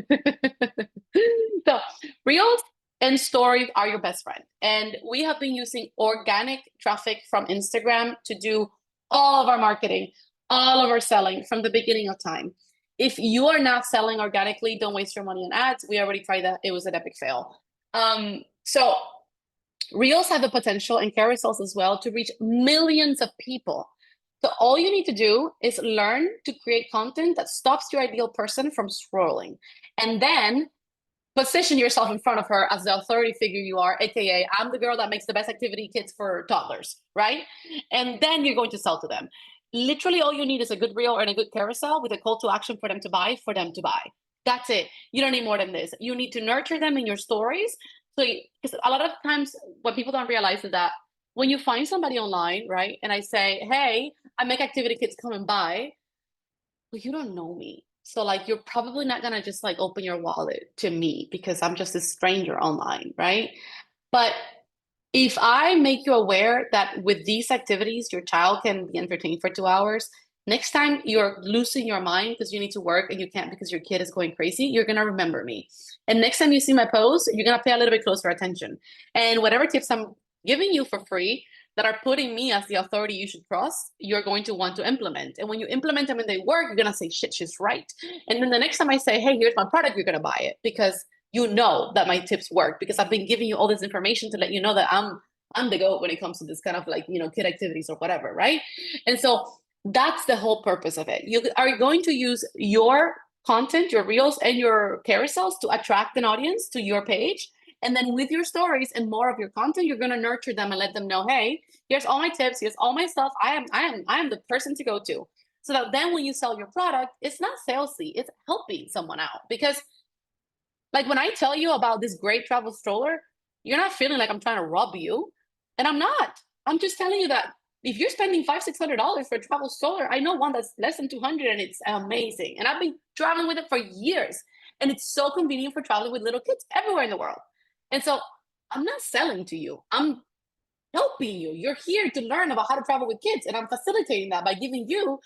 So reels and stories are your best friend. And we have been using organic traffic from Instagram to do all of our marketing, all of our selling from the beginning of time. If you are not selling organically, don't waste your money on ads. We already tried that. It was an epic fail. So reels have the potential, and carousels as well, to reach millions of people. So all you need to do is learn to create content that stops your ideal person from scrolling, and then position yourself in front of her as the authority figure you are, aka I'm the girl that makes the best activity kits for toddlers, right? And then you're going to sell to them. Literally all you need is a good reel and a good carousel with a call to action for them to buy, That's it. You don't need more than this. You need to nurture them in your stories. So, because a lot of times what people don't realize is that when you find somebody online, right? And I say, hey, I make activity kits, come and buy. Well, you don't know me. So like, you're probably not gonna just like open your wallet to me because I'm just a stranger online, right? But if I make you aware that with these activities, your child can be entertained for 2 hours, next time you're losing your mind because you need to work and you can't because your kid is going crazy, you're going to remember me. And next time you see my post, you're going to pay a little bit closer attention. And whatever tips I'm giving you for free that are putting me as the authority you should trust, you're going to want to implement. And when you implement them and they work, you're going to say, shit, she's right. And then the next time I say, hey, here's my product, you're going to buy it because you know that my tips work because I've been giving you all this information to let you know that I'm the GOAT when it comes to this kind of like, kid activities or whatever, right? And so that's the whole purpose of it. You are going to use your content, your reels and your carousels to attract an audience to your page. And then with your stories and more of your content, you're going to nurture them and let them know, hey, here's all my tips, here's all my stuff. I am the person to go to. So that then when you sell your product, it's not salesy, it's helping someone out. Because like when I tell you about this great travel stroller, you're not feeling like I'm trying to rob you. And I'm not. I'm just telling you that if you're spending $500-$600 for a travel stroller, I know one that's less than 200 and it's amazing. And I've been traveling with it for years. And it's so convenient for traveling with little kids everywhere in the world. And so I'm not selling to you. I'm helping you. You're here to learn about how to travel with kids. And I'm facilitating that by giving you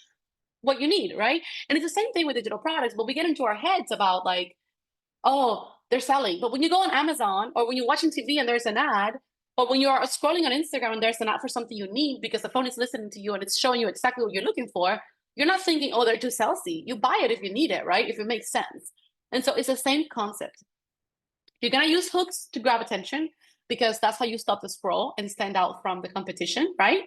what you need, right? And it's the same thing with digital products, but we get into our heads about like, oh, they're selling. But when you go on Amazon or when you're watching TV and there's an ad, or when you're scrolling on Instagram and there's an ad for something you need because the phone is listening to you and it's showing you exactly what you're looking for, you're not thinking, oh, they're too salesy. You buy it if you need it, right? If it makes sense. And so it's the same concept. You're going to use hooks to grab attention because that's how you stop the scroll and stand out from the competition, right?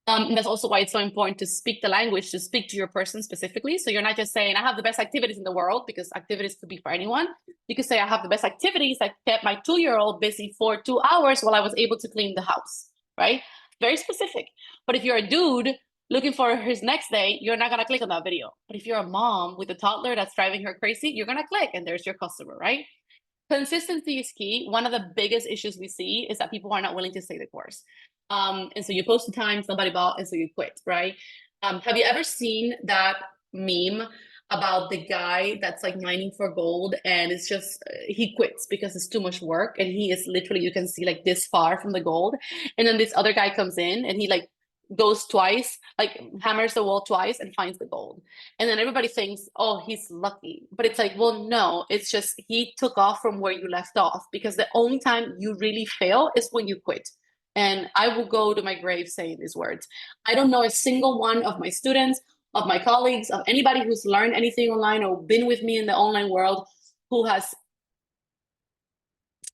And that's also why it's so important to speak the language, to speak to your person specifically. So you're not just saying, I have the best activities in the world, because activities could be for anyone. You could say, I have the best activities. I kept my 2-year-old busy for 2 hours while I was able to clean the house, right? Very specific. But if you're a dude looking for his next day, you're not going to click on that video. But if you're a mom with a toddler that's driving her crazy, you're going to click and there's your customer, right? Consistency is key. One of the biggest issues we see is that people are not willing to stay the course. And so you post the time, somebody bought, and so you quit, right? Have you ever seen that meme about the guy that's like mining for gold and it's just, he quits because it's too much work and he is literally, you can see like this far from the gold. And then this other guy comes in and he like goes twice, like hammers the wall twice and finds the gold. And then everybody thinks, oh, he's lucky. But it's like, well, no, it's just he took off from where you left off, because the only time you really fail is when you quit. And I will go to my grave saying these words. I don't know a single one of my students, of my colleagues, of anybody who's learned anything online or been with me in the online world who has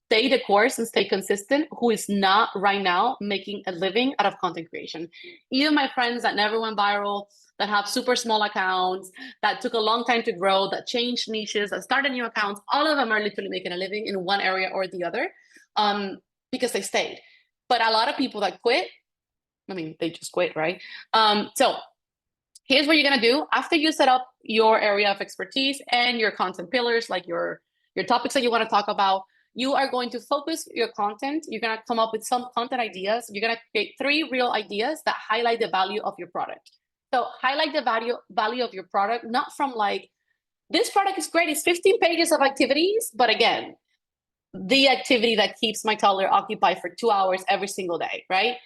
stay the course and stay consistent, who is not right now making a living out of content creation. Even my friends that never went viral, that have super small accounts, that took a long time to grow, that changed niches, that started new accounts, all of them are literally making a living in one area or the other, because they stayed. But a lot of people that quit, I mean, they just quit, right? So here's what you're gonna do. After you set up your area of expertise and your content pillars, like your topics that you wanna talk about, you are going to focus your content. You're going to come up with some content ideas. You're going to create 3 real ideas that highlight the value of your product. So highlight the value of your product, not from like, this product is great, it's 15 pages of activities, but again, the activity that keeps my toddler occupied for 2 hours every single day, right?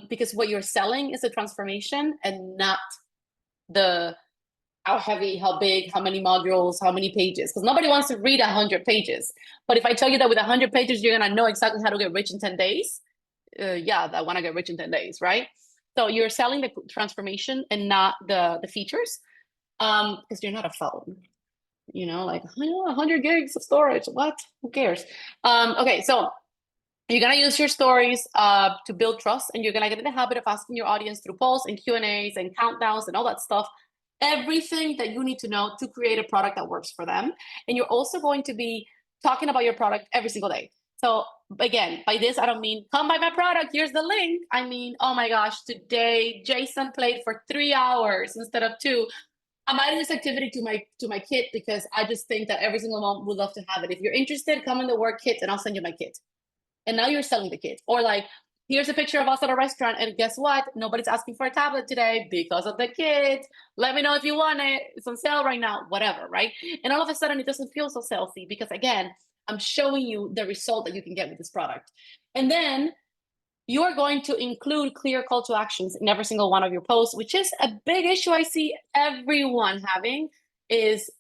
Because what you're selling is a transformation and not the how heavy, how big, how many modules, how many pages, because nobody wants to read 100 pages. But if I tell you that with 100 pages, you're gonna know exactly how to get rich in 10 days, yeah, I wanna get rich in 10 days, right? So you're selling the transformation and not the features, because you're not a phone, like, I know 100 gigs of storage, what, who cares? Okay, so you're gonna use your stories to build trust, and you're gonna get in the habit of asking your audience through polls and Q&As and countdowns and all that stuff, everything that you need to know to create a product that works for them. And you're also going to be talking about your product every single day. So again, by this, I don't mean come buy my product, here's the link. I mean, oh my gosh, today Jason played for 3 hours instead of 2. I'm adding this activity to my kit because I just think that every single mom would love to have it. If you're interested, come in the work kit and I'll send you my kit. And now you're selling the kit. Or like, here's a picture of us at a restaurant, and guess what? Nobody's asking for a tablet today because of the kit. Let me know if you want it. It's on sale right now, whatever, right? And all of a sudden, it doesn't feel so salesy because, again, I'm showing you the result that you can get with this product. And then you are going to include clear call to actions in every single one of your posts, which is a big issue I see everyone having. Is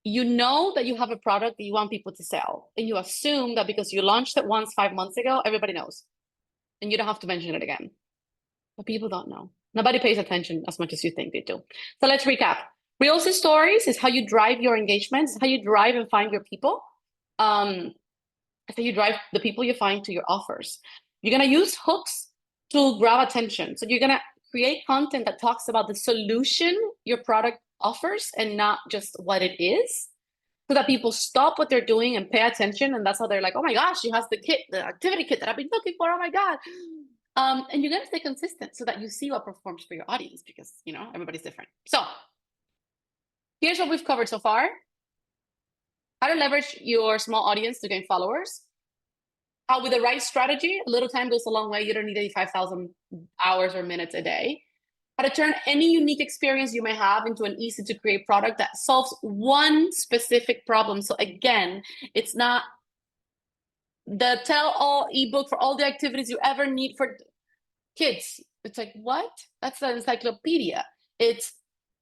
you know that you have a product that you want people to sell, and you assume that because you launched it once 5 months ago, everybody knows, and you don't have to mention it again. But people don't know. Nobody pays attention as much as you think they do. So let's recap. Reels and stories is how you drive your engagements, how you drive and find your people. It's how you drive the people you find to your offers. You're gonna use hooks to grab attention. So you're gonna create content that talks about the solution your product offers and not just what it is, so that people stop what they're doing and pay attention. And that's how they're like, oh my gosh, she has the kit, the activity kit that I've been looking for. Oh my God. And you're gonna stay consistent so that you see what performs for your audience, because you know everybody's different. So here's what we've covered so far. How to leverage your small audience to gain followers. How with the right strategy, a little time goes a long way. You don't need 85,000 hours or minutes a day. How to turn any unique experience you may have into an easy to create product that solves one specific problem. So again, it's not the tell-all ebook for all the activities you ever need for kids. It's like, what? That's the encyclopedia. It's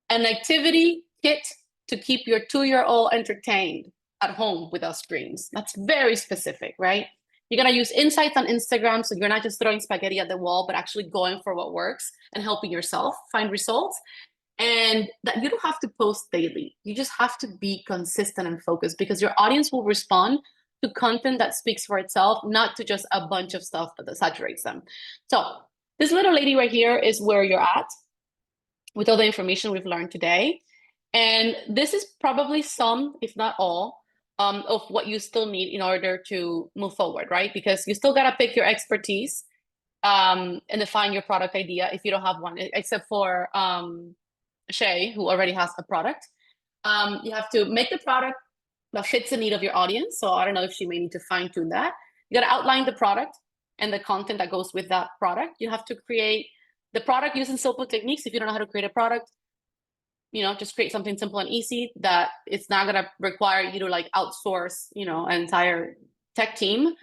an activity kit to keep your 2-year-old entertained at home without screens. That's very specific, right? You're gonna use insights on Instagram, so you're not just throwing spaghetti at the wall, but actually going for what works and helping yourself find results. And that you don't have to post daily. You just have to be consistent and focused, because your audience will respond to content that speaks for itself, not to just a bunch of stuff that saturates them. So this little lady right here is where you're at with all the information we've learned today. And this is probably some, if not all, of what you still need in order to move forward, right? Because you still got to pick your expertise and define your product idea if you don't have one, except for Shay, who already has a product. You have to make the product that fits the need of your audience. So I don't know if she may need to fine tune that. You got to outline the product and the content that goes with that product. You have to create the product using simple techniques. If you don't know how to create a product, you know, just create something simple and easy that it's not going to require you to like outsource, you know, an entire tech team.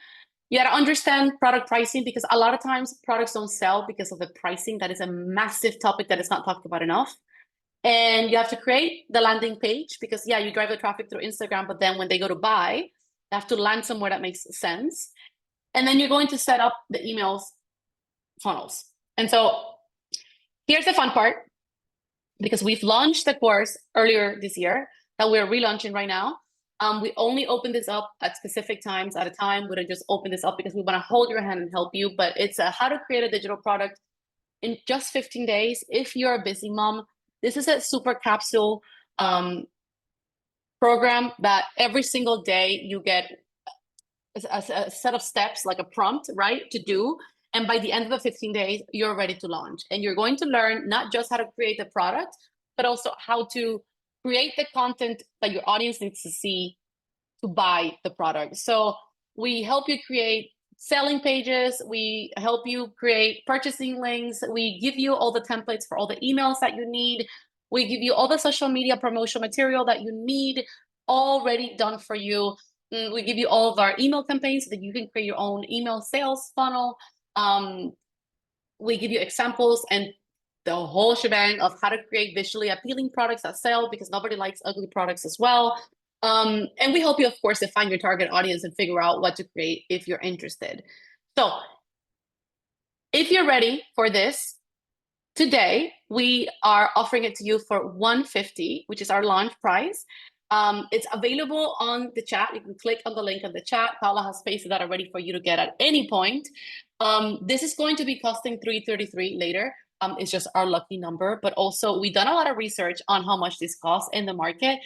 You got to understand product pricing, because a lot of times products don't sell because of the pricing. That is a massive topic that is not talked about enough. And you have to create the landing page, because yeah, you drive the traffic through Instagram, but then when they go to buy, they have to land somewhere that makes sense. And then you're going to set up the emails funnels. And so here's the fun part, because we've launched the course earlier this year that we're relaunching right now. We only open this up at specific times at a time. We don't just open this up because we want to hold your hand and help you, but it's how to create a digital product in just 15 days. If you're a busy mom, this is a super capsule program that every single day you get a set of steps, like a prompt, right, to do. And by the end of the 15 days, you're ready to launch. And you're going to learn not just how to create the product, but also how to create the content that your audience needs to see to buy the product. So we help you create selling pages. We help you create purchasing links. We give you all the templates for all the emails that you need. We give you all the social media promotion material that you need already done for you. We give you all of our email campaigns so that you can create your own email sales funnel. We give you examples and the whole shebang of how to create visually appealing products that sell, because nobody likes ugly products as well. And we help you, of course, define your target audience and figure out what to create if you're interested. So if you're ready for this, today we are offering it to you for $150, which is our launch price. It's available on the chat. You can click on the link in the chat. Paula has pasted that already for you to get at any point. This is going to be costing $333 later. It's just our lucky number, but also we've done a lot of research on how much this costs in the market.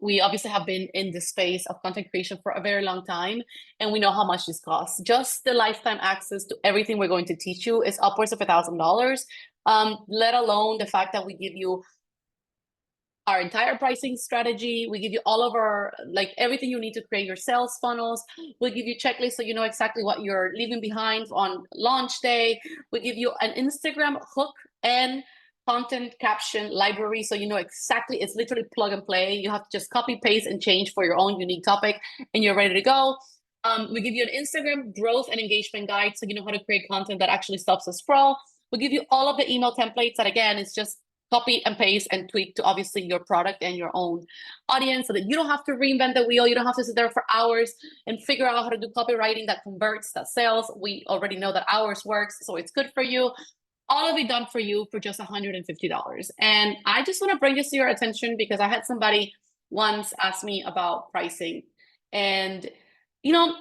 We obviously have been in the space of content creation for a very long time, and we know how much this costs. Just the lifetime access to everything we're going to teach you is upwards of $1,000. Let alone the fact that we give you our entire pricing strategy. We give you all of our, like everything you need to create your sales funnels. We give you checklists so you know exactly what you're leaving behind on launch day. We give you an Instagram hook and content caption library so you know exactly, it's literally plug and play. You have to just copy, paste, and change for your own unique topic, and you're ready to go. We give you an Instagram growth and engagement guide so you know how to create content that actually stops the scroll. We give you all of the email templates that, again, it's just copy and paste and tweak to obviously your product and your own audience so that you don't have to reinvent the wheel. You don't have to sit there for hours and figure out how to do copywriting that converts, that sells. We already know that ours works, so it's good for you. All of it done for you for just $150. And I just want to bring this to your attention because I had somebody once ask me about pricing. And, you know,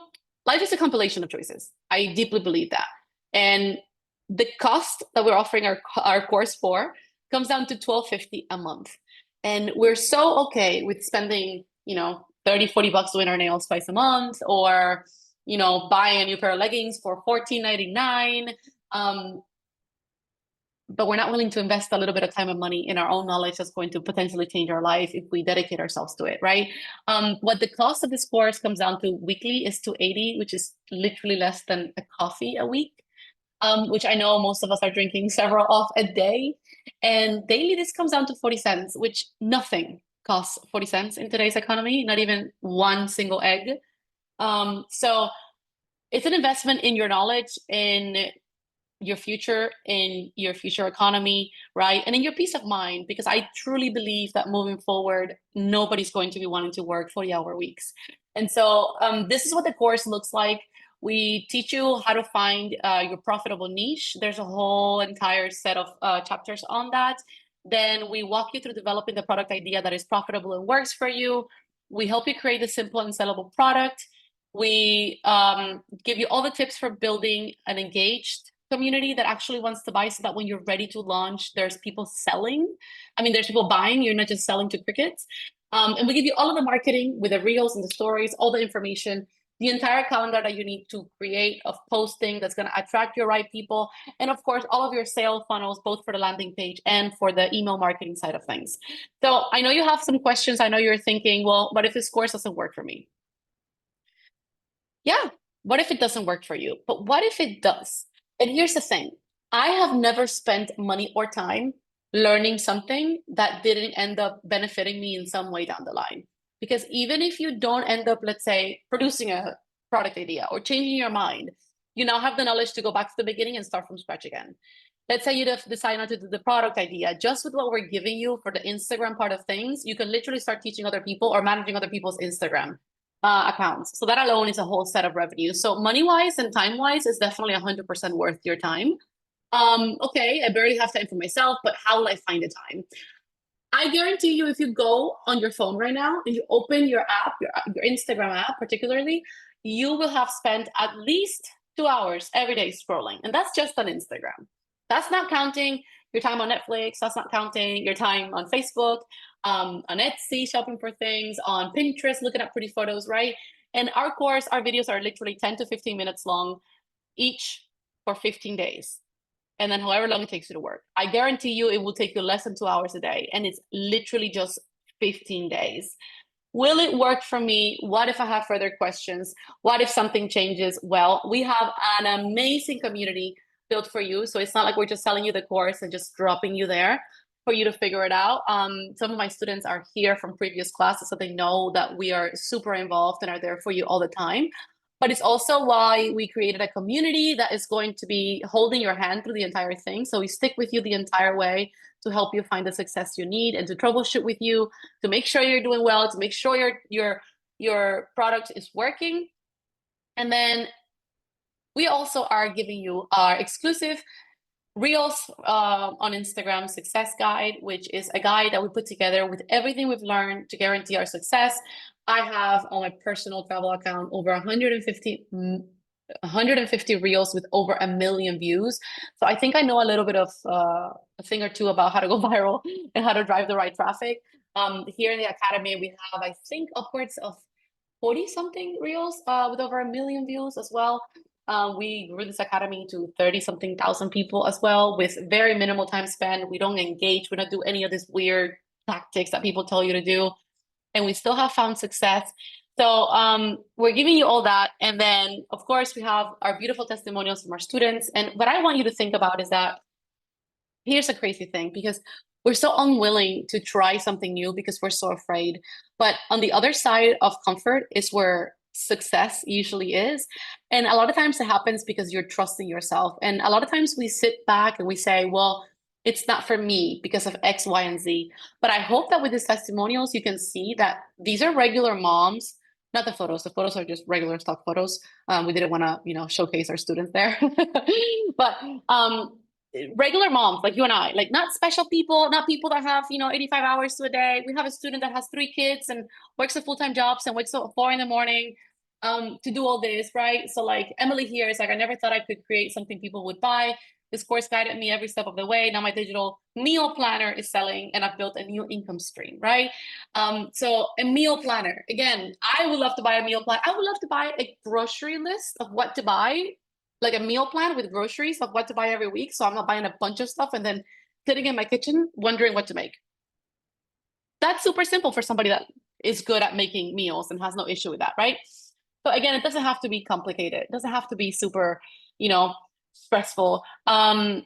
life is a compilation of choices. I deeply believe that. And the cost that we're offering our course for comes down to $1,250 a month. And we're so okay with spending, you know, 30, 40 bucks doing our nails twice a month, or, you know, buying a new pair of leggings for $14.99. But we're not willing to invest a little bit of time and money in our own knowledge that's going to potentially change our life if we dedicate ourselves to it, right? What the cost of this course comes down to weekly is $280, which is literally less than a coffee a week. Which I know most of us are drinking several of a day. And daily, this comes down to 40 cents, which nothing costs 40 cents in today's economy, not even one single egg. So it's an investment in your knowledge, in your future, in your future economy, right? And in your peace of mind, because I truly believe that moving forward, nobody's going to be wanting to work 40-hour weeks. And so this is what the course looks like. We teach you how to find your profitable niche. There's a whole entire set of chapters on that. Then we walk you through developing the product idea that is profitable and works for you. We help you create a simple and sellable product. We give you all the tips for building an engaged community that actually wants to buy, so that when you're ready to launch, there's people selling. I mean, there's people buying, you're not just selling to crickets. And we give you all of the marketing with the reels and the stories, all the information, the entire calendar that you need to create of posting that's going to attract your right people. And of course, all of your sale funnels, both for the landing page and for the email marketing side of things. So I know you have some questions. I know you're thinking, well, what if this course doesn't work for me? Yeah, what if it doesn't work for you? But what if it does? And here's the thing. I have never spent money or time learning something that didn't end up benefiting me in some way down the line. Because even if you don't end up, let's say, producing a product idea or changing your mind, you now have the knowledge to go back to the beginning and start from scratch again. Let's say you decide not to do the product idea. Just with what we're giving you for the Instagram part of things, you can literally start teaching other people or managing other people's Instagram accounts. So that alone is a whole set of revenue. So money-wise and time-wise, it's definitely 100% worth your time. Okay, I barely have time for myself, but how will I find the time? I guarantee you, if you go on your phone right now and you open your app, your Instagram app particularly, you will have spent at least 2 hours every day scrolling. And that's just on Instagram. That's not counting your time on Netflix. That's not counting your time on Facebook, on Etsy, shopping for things, on Pinterest, looking at pretty photos, right? And our course, our videos are literally 10 to 15 minutes long, each for 15 days. And then however long it takes you to work. I guarantee you it will take you less than 2 hours a day. And it's literally just 15 days. Will it work for me? What if I have further questions? What if something changes? Well, we have an amazing community built for you. So it's not like we're just selling you the course and just dropping you there for you to figure it out. Some of my students are here from previous classes, so they know that we are super involved and are there for you all the time. But it's also why we created a community that is going to be holding your hand through the entire thing. So we stick with you the entire way to help you find the success you need and to troubleshoot with you, to make sure you're doing well, to make sure your product is working. And then we also are giving you our exclusive Reels on Instagram success guide, which is a guide that we put together with everything we've learned to guarantee our success. I have on my personal travel account over 150 Reels with over 1 million views. So I think I know a little bit of a thing or two about how to go viral and how to drive the right traffic. Here in the academy, we have, I think, upwards of 40 something reels with over 1 million views as well. We grew this academy to 30 something thousand people as well with very minimal time spent. We don't engage, we don't do any of this weird tactics that people tell you to do. And we still have found success. So we're giving you all that. And then, of course, we have our beautiful testimonials from our students. And what I want you to think about is that here's a crazy thing, because we're so unwilling to try something new because we're so afraid. But on the other side of comfort is where success usually is. And a lot of times it happens because you're trusting yourself. And a lot of times we sit back and we say, well, it's not for me because of X, Y, and Z. But I hope that with these testimonials, you can see that these are regular moms, not the photos. The photos are just regular stock photos. We didn't want to, showcase our students there. But regular moms like you and I, like not special people, not people that have, 85 hours to a day. We have a student that has 3 kids and works a full-time jobs and wakes up at 4 a.m. To do all this, right? So like Emily here is like, I never thought I could create something people would buy. This course guided me every step of the way. Now my digital meal planner is selling and I've built a new income stream, right? So a meal planner, again, I would love to buy a meal plan. I would love to buy a grocery list of what to buy, like a meal plan with groceries of what to buy every week. So I'm not buying a bunch of stuff and then sitting in my kitchen wondering what to make. That's super simple for somebody that is good at making meals and has no issue with that, right? So again, it doesn't have to be complicated. It doesn't have to be super, stressful. So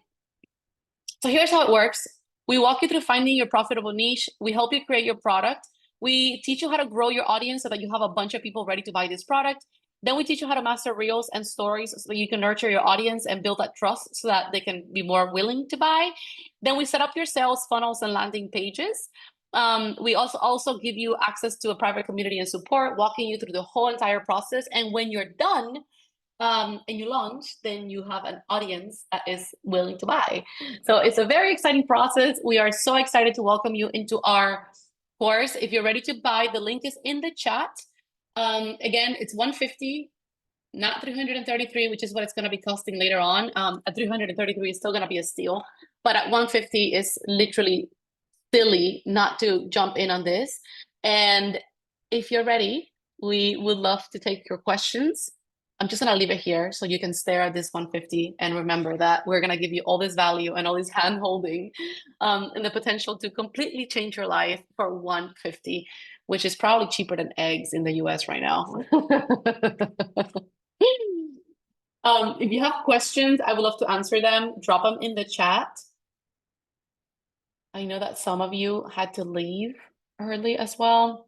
here's how it works. We walk you through finding your profitable niche. We help you create your product. We teach you how to grow your audience so that you have a bunch of people ready to buy this product. Then we teach you how to master reels and stories so that you can nurture your audience and build that trust so that they can be more willing to buy. Then we set up your sales funnels and landing pages. We also give you access to a private community and support, walking you through the whole entire process. And when you're done, and you launch, then you have an audience that is willing to buy. So it's a very exciting process. We are so excited to welcome you into our course. If you're ready to buy, the link is in the chat. Again, it's $150, not $333, which is what it's going to be costing later on. At $333 is still going to be a steal, but at $150 is literally silly not to jump in on this. And if you're ready, we would love to take your questions. I'm just gonna leave it here so you can stare at this $150 and remember that we're gonna give you all this value and all this hand holding and the potential to completely change your life for $150, which is probably cheaper than eggs in the US right now. If you have questions, I would love to answer them. Drop them in the chat. I know that some of you had to leave early as well.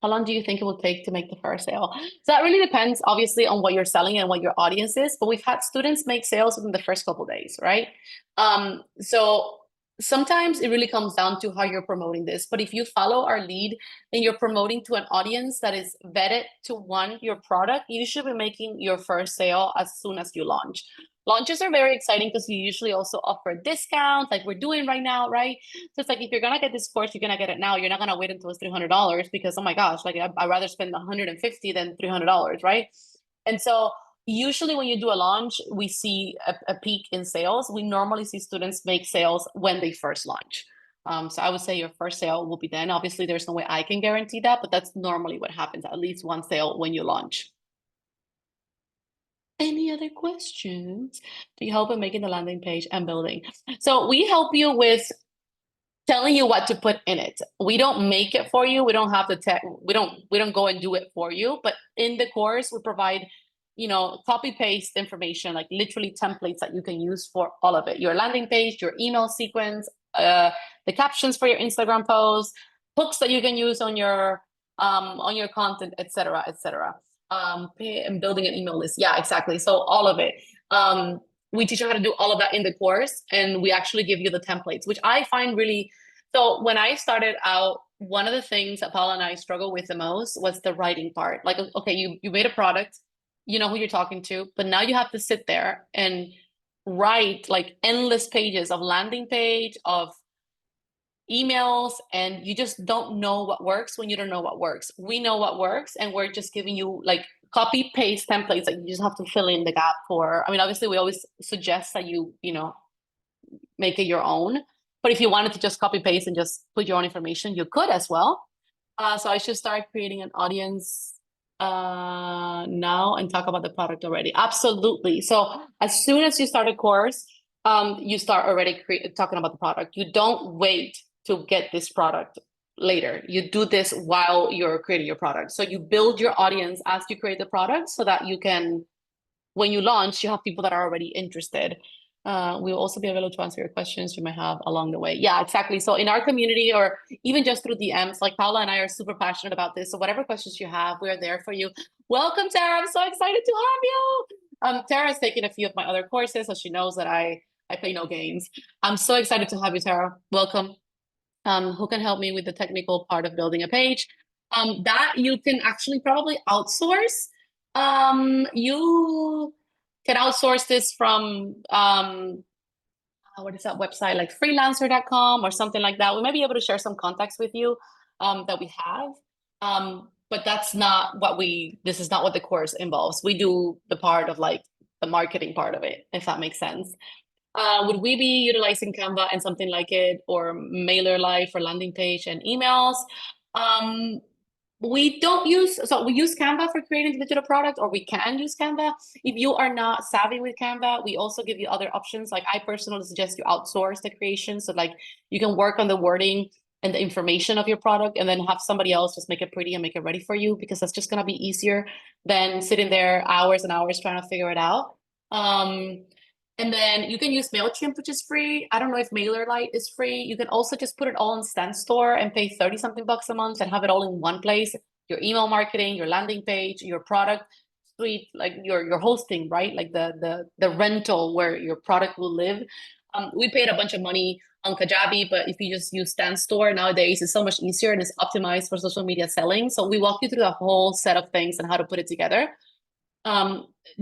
How long do you think it will take to make the first sale? So that really depends, obviously, on what you're selling and what your audience is. But we've had students make sales within the first couple of days, right? So sometimes it really comes down to how you're promoting this. But if you follow our lead and you're promoting to an audience that is vetted to want your product, you should be making your first sale as soon as you launch. Launches are very exciting because you usually also offer discounts like we're doing right now, right? So it's like, if you're gonna get this course, you're gonna get it now. You're not gonna wait until it's $300 because, oh my gosh, like I'd rather spend $150 than $300, right? And so usually when you do a launch, we see a peak in sales. We normally see students make sales when they first launch. So I would say your first sale will be then. Obviously, there's no way I can guarantee that, but that's normally what happens, at least one sale when you launch. Any other questions? Do you help in making the landing page and building? So we help you with telling you what to put in it. We don't make it for you. We don't have the tech. We don't go and do it for you. But in the course, we provide, copy paste information, like literally templates that you can use for all of it. Your landing page, your email sequence, the captions for your Instagram posts, hooks that you can use on your content, etc., etc. And building an email list. Yeah, exactly. So all of it. We teach you how to do all of that in the course, and we actually give you the templates, which I find really, so when I started out, one of the things that Paula and I struggle with the most was the writing part. Like, okay, you made a product, you know who you're talking to, but now you have to sit there and write like endless pages of landing page, of emails, and you just don't know what works when you don't know what works. We know what works, and we're just giving you like copy paste templates that you just have to fill in the gap for. I mean, obviously we always suggest that you make it your own, But if you wanted to just copy paste and just put your own information, you could as well. So I should start creating an audience now and talk about the product already. Absolutely. So as soon as you start a course, you start already talking about the product. You don't wait to get this product later. You do this while you're creating your product. So you build your audience as you create the product so that you can, when you launch, you have people that are already interested. We'll also be available to answer your questions you may have along the way. Yeah, exactly. So in our community, or even just through DMs, like Paula and I are super passionate about this. So whatever questions you have, we're there for you. Welcome, Tara. I'm so excited to have you. Tara's taken a few of my other courses, so she knows that I play no games. I'm so excited to have you, Tara. Welcome. Who can help me with the technical part of building a page? That you can actually probably outsource. You can outsource this from what is that website, like freelancer.com or something like that. We might be able to share some contacts with you that we have. But that's not what this is not what the course involves. We do the part of like the marketing part of it, if that makes sense. Would we be utilizing Canva and something like it, or MailerLite for landing page and emails? We use Canva for creating the digital product, or we can use Canva. If you are not savvy with Canva, we also give you other options. Like I personally suggest you outsource the creation. So like you can work on the wording and the information of your product and then have somebody else just make it pretty and make it ready for you, because that's just going to be easier than sitting there hours and hours trying to figure it out. And then you can use MailChimp, which is free. I don't know if MailerLite is free. You can also just put it all in StanStore and pay 30 something bucks a month and have it all in one place. Your email marketing, your landing page, your product suite, like your hosting, right? Like the rental where your product will live. We paid a bunch of money on Kajabi, but if you just use StanStore nowadays, it's so much easier and it's optimized for social media selling. So we walk you through the whole set of things and how to put it together.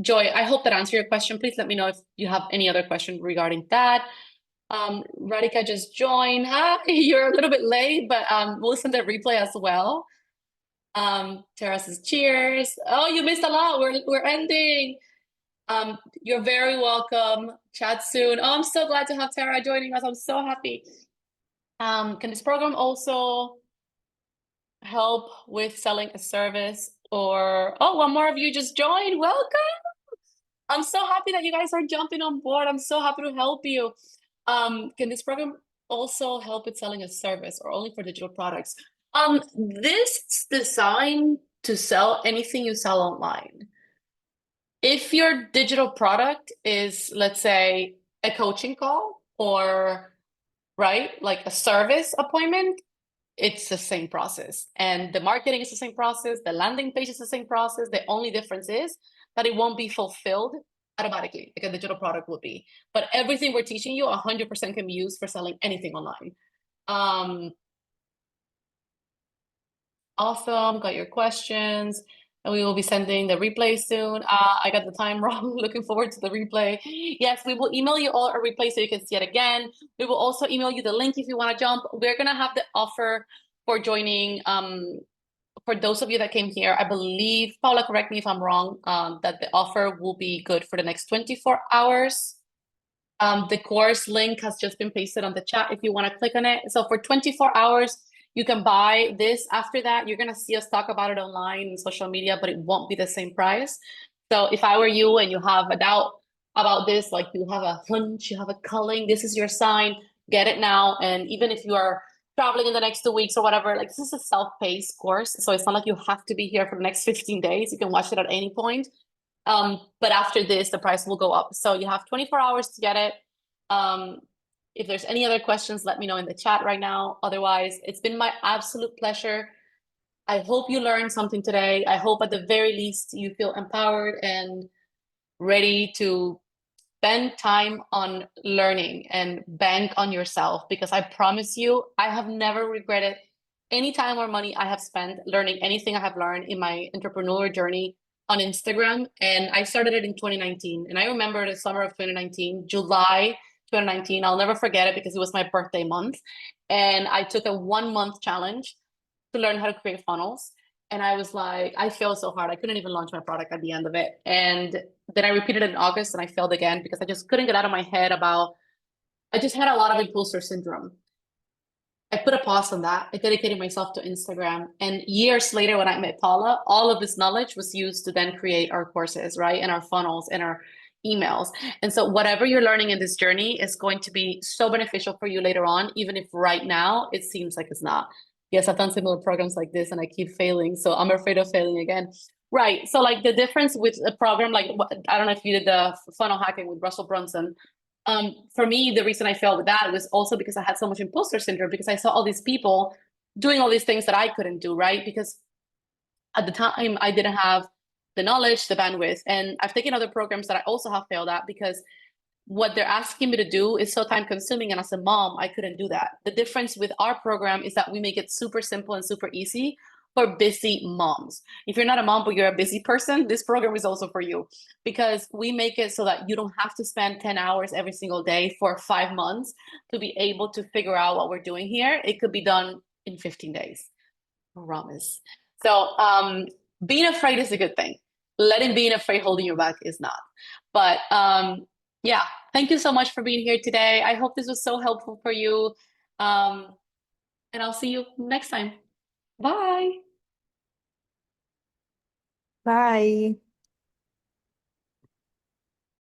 Joy, I hope that answered your question. Please let me know if you have any other question regarding that. Radhika just joined. Hi, you're a little bit late, but we'll send a replay as well. Tara says cheers. Oh, you missed a lot. We're ending. You're very welcome. Chat soon. Oh, I'm so glad to have Tara joining us. I'm so happy. Can this program also help with selling a service? Or, oh, one more of you just joined. Welcome. I'm so happy that you guys are jumping on board. I'm so happy to help you. Can this program also help with selling a service or only for digital products? This is designed to sell anything you sell online. If your digital product is, let's say, a coaching call or, right, like a service appointment, it's the same process. And the marketing is the same process. The landing page is the same process. The only difference is that it won't be fulfilled automatically, like a digital product would be. But everything we're teaching you 100% can be used for selling anything online. Awesome, got your questions. And we will be sending the replay soon. I got the time wrong. Looking forward to the replay. Yes, we will email you all a replay so you can see it again. We will also email you the link if you want to jump. We're going to have the offer for joining. For those of you that came here, I believe, Paula, correct me if I'm wrong, that the offer will be good for the next 24 hours. The course link has just been pasted on the chat if you want to click on it. So for 24 hours, you can buy this. After that, you're going to see us talk about it online and social media, but it won't be the same price. So if I were you and you have a doubt about this, like you have a hunch, you have a culling, this is your sign, get it now. And even if you are traveling in the next 2 weeks or whatever, like this is a self-paced course. So it's not like you have to be here for the next 15 days. You can watch it at any point. But after this, the price will go up. So you have 24 hours to get it. If there's any other questions, let me know in the chat right now. Otherwise, it's been my absolute pleasure. I hope you learned something today. I hope at the very least you feel empowered and ready to spend time on learning and bank on yourself, because I promise you, I have never regretted any time or money I have spent learning anything I have learned in my entrepreneur journey on Instagram. And I started it in 2019. And I remember the summer of 2019, July 2019. I'll never forget it because it was my birthday month. And I took a 1-month challenge to learn how to create funnels. And I was like, I failed so hard. I couldn't even launch my product at the end of it. And then I repeated it in August and I failed again because I just couldn't get out of my head about I just had a lot of imposter syndrome. I put a pause on that. I dedicated myself to Instagram. And years later, when I met Paula, all of this knowledge was used to then create our courses, right? And our funnels and our emails. And so, whatever you're learning in this journey is going to be so beneficial for you later on, even if right now it seems like it's not. Yes, I've done similar programs like this and I keep failing. So, I'm afraid of failing again. Right. So, like the difference with a program like, I don't know if you did the funnel hacking with Russell Brunson. For me, the reason I failed with that was also because I had so much imposter syndrome because I saw all these people doing all these things that I couldn't do, right? Because at the time I didn't have the knowledge, the bandwidth, and I've taken other programs that I also have failed at because what they're asking me to do is so time consuming. And as a mom, I couldn't do that. The difference with our program is that we make it super simple and super easy for busy moms. If you're not a mom, but you're a busy person, this program is also for you because we make it so that you don't have to spend 10 hours every single day for 5 months to be able to figure out what we're doing here. It could be done in 15 days. Promise. So being afraid is a good thing. Letting being afraid holding you back is not. But yeah, thank you so much for being here today. I hope this was so helpful for you. And I'll see you next time. Bye. Bye.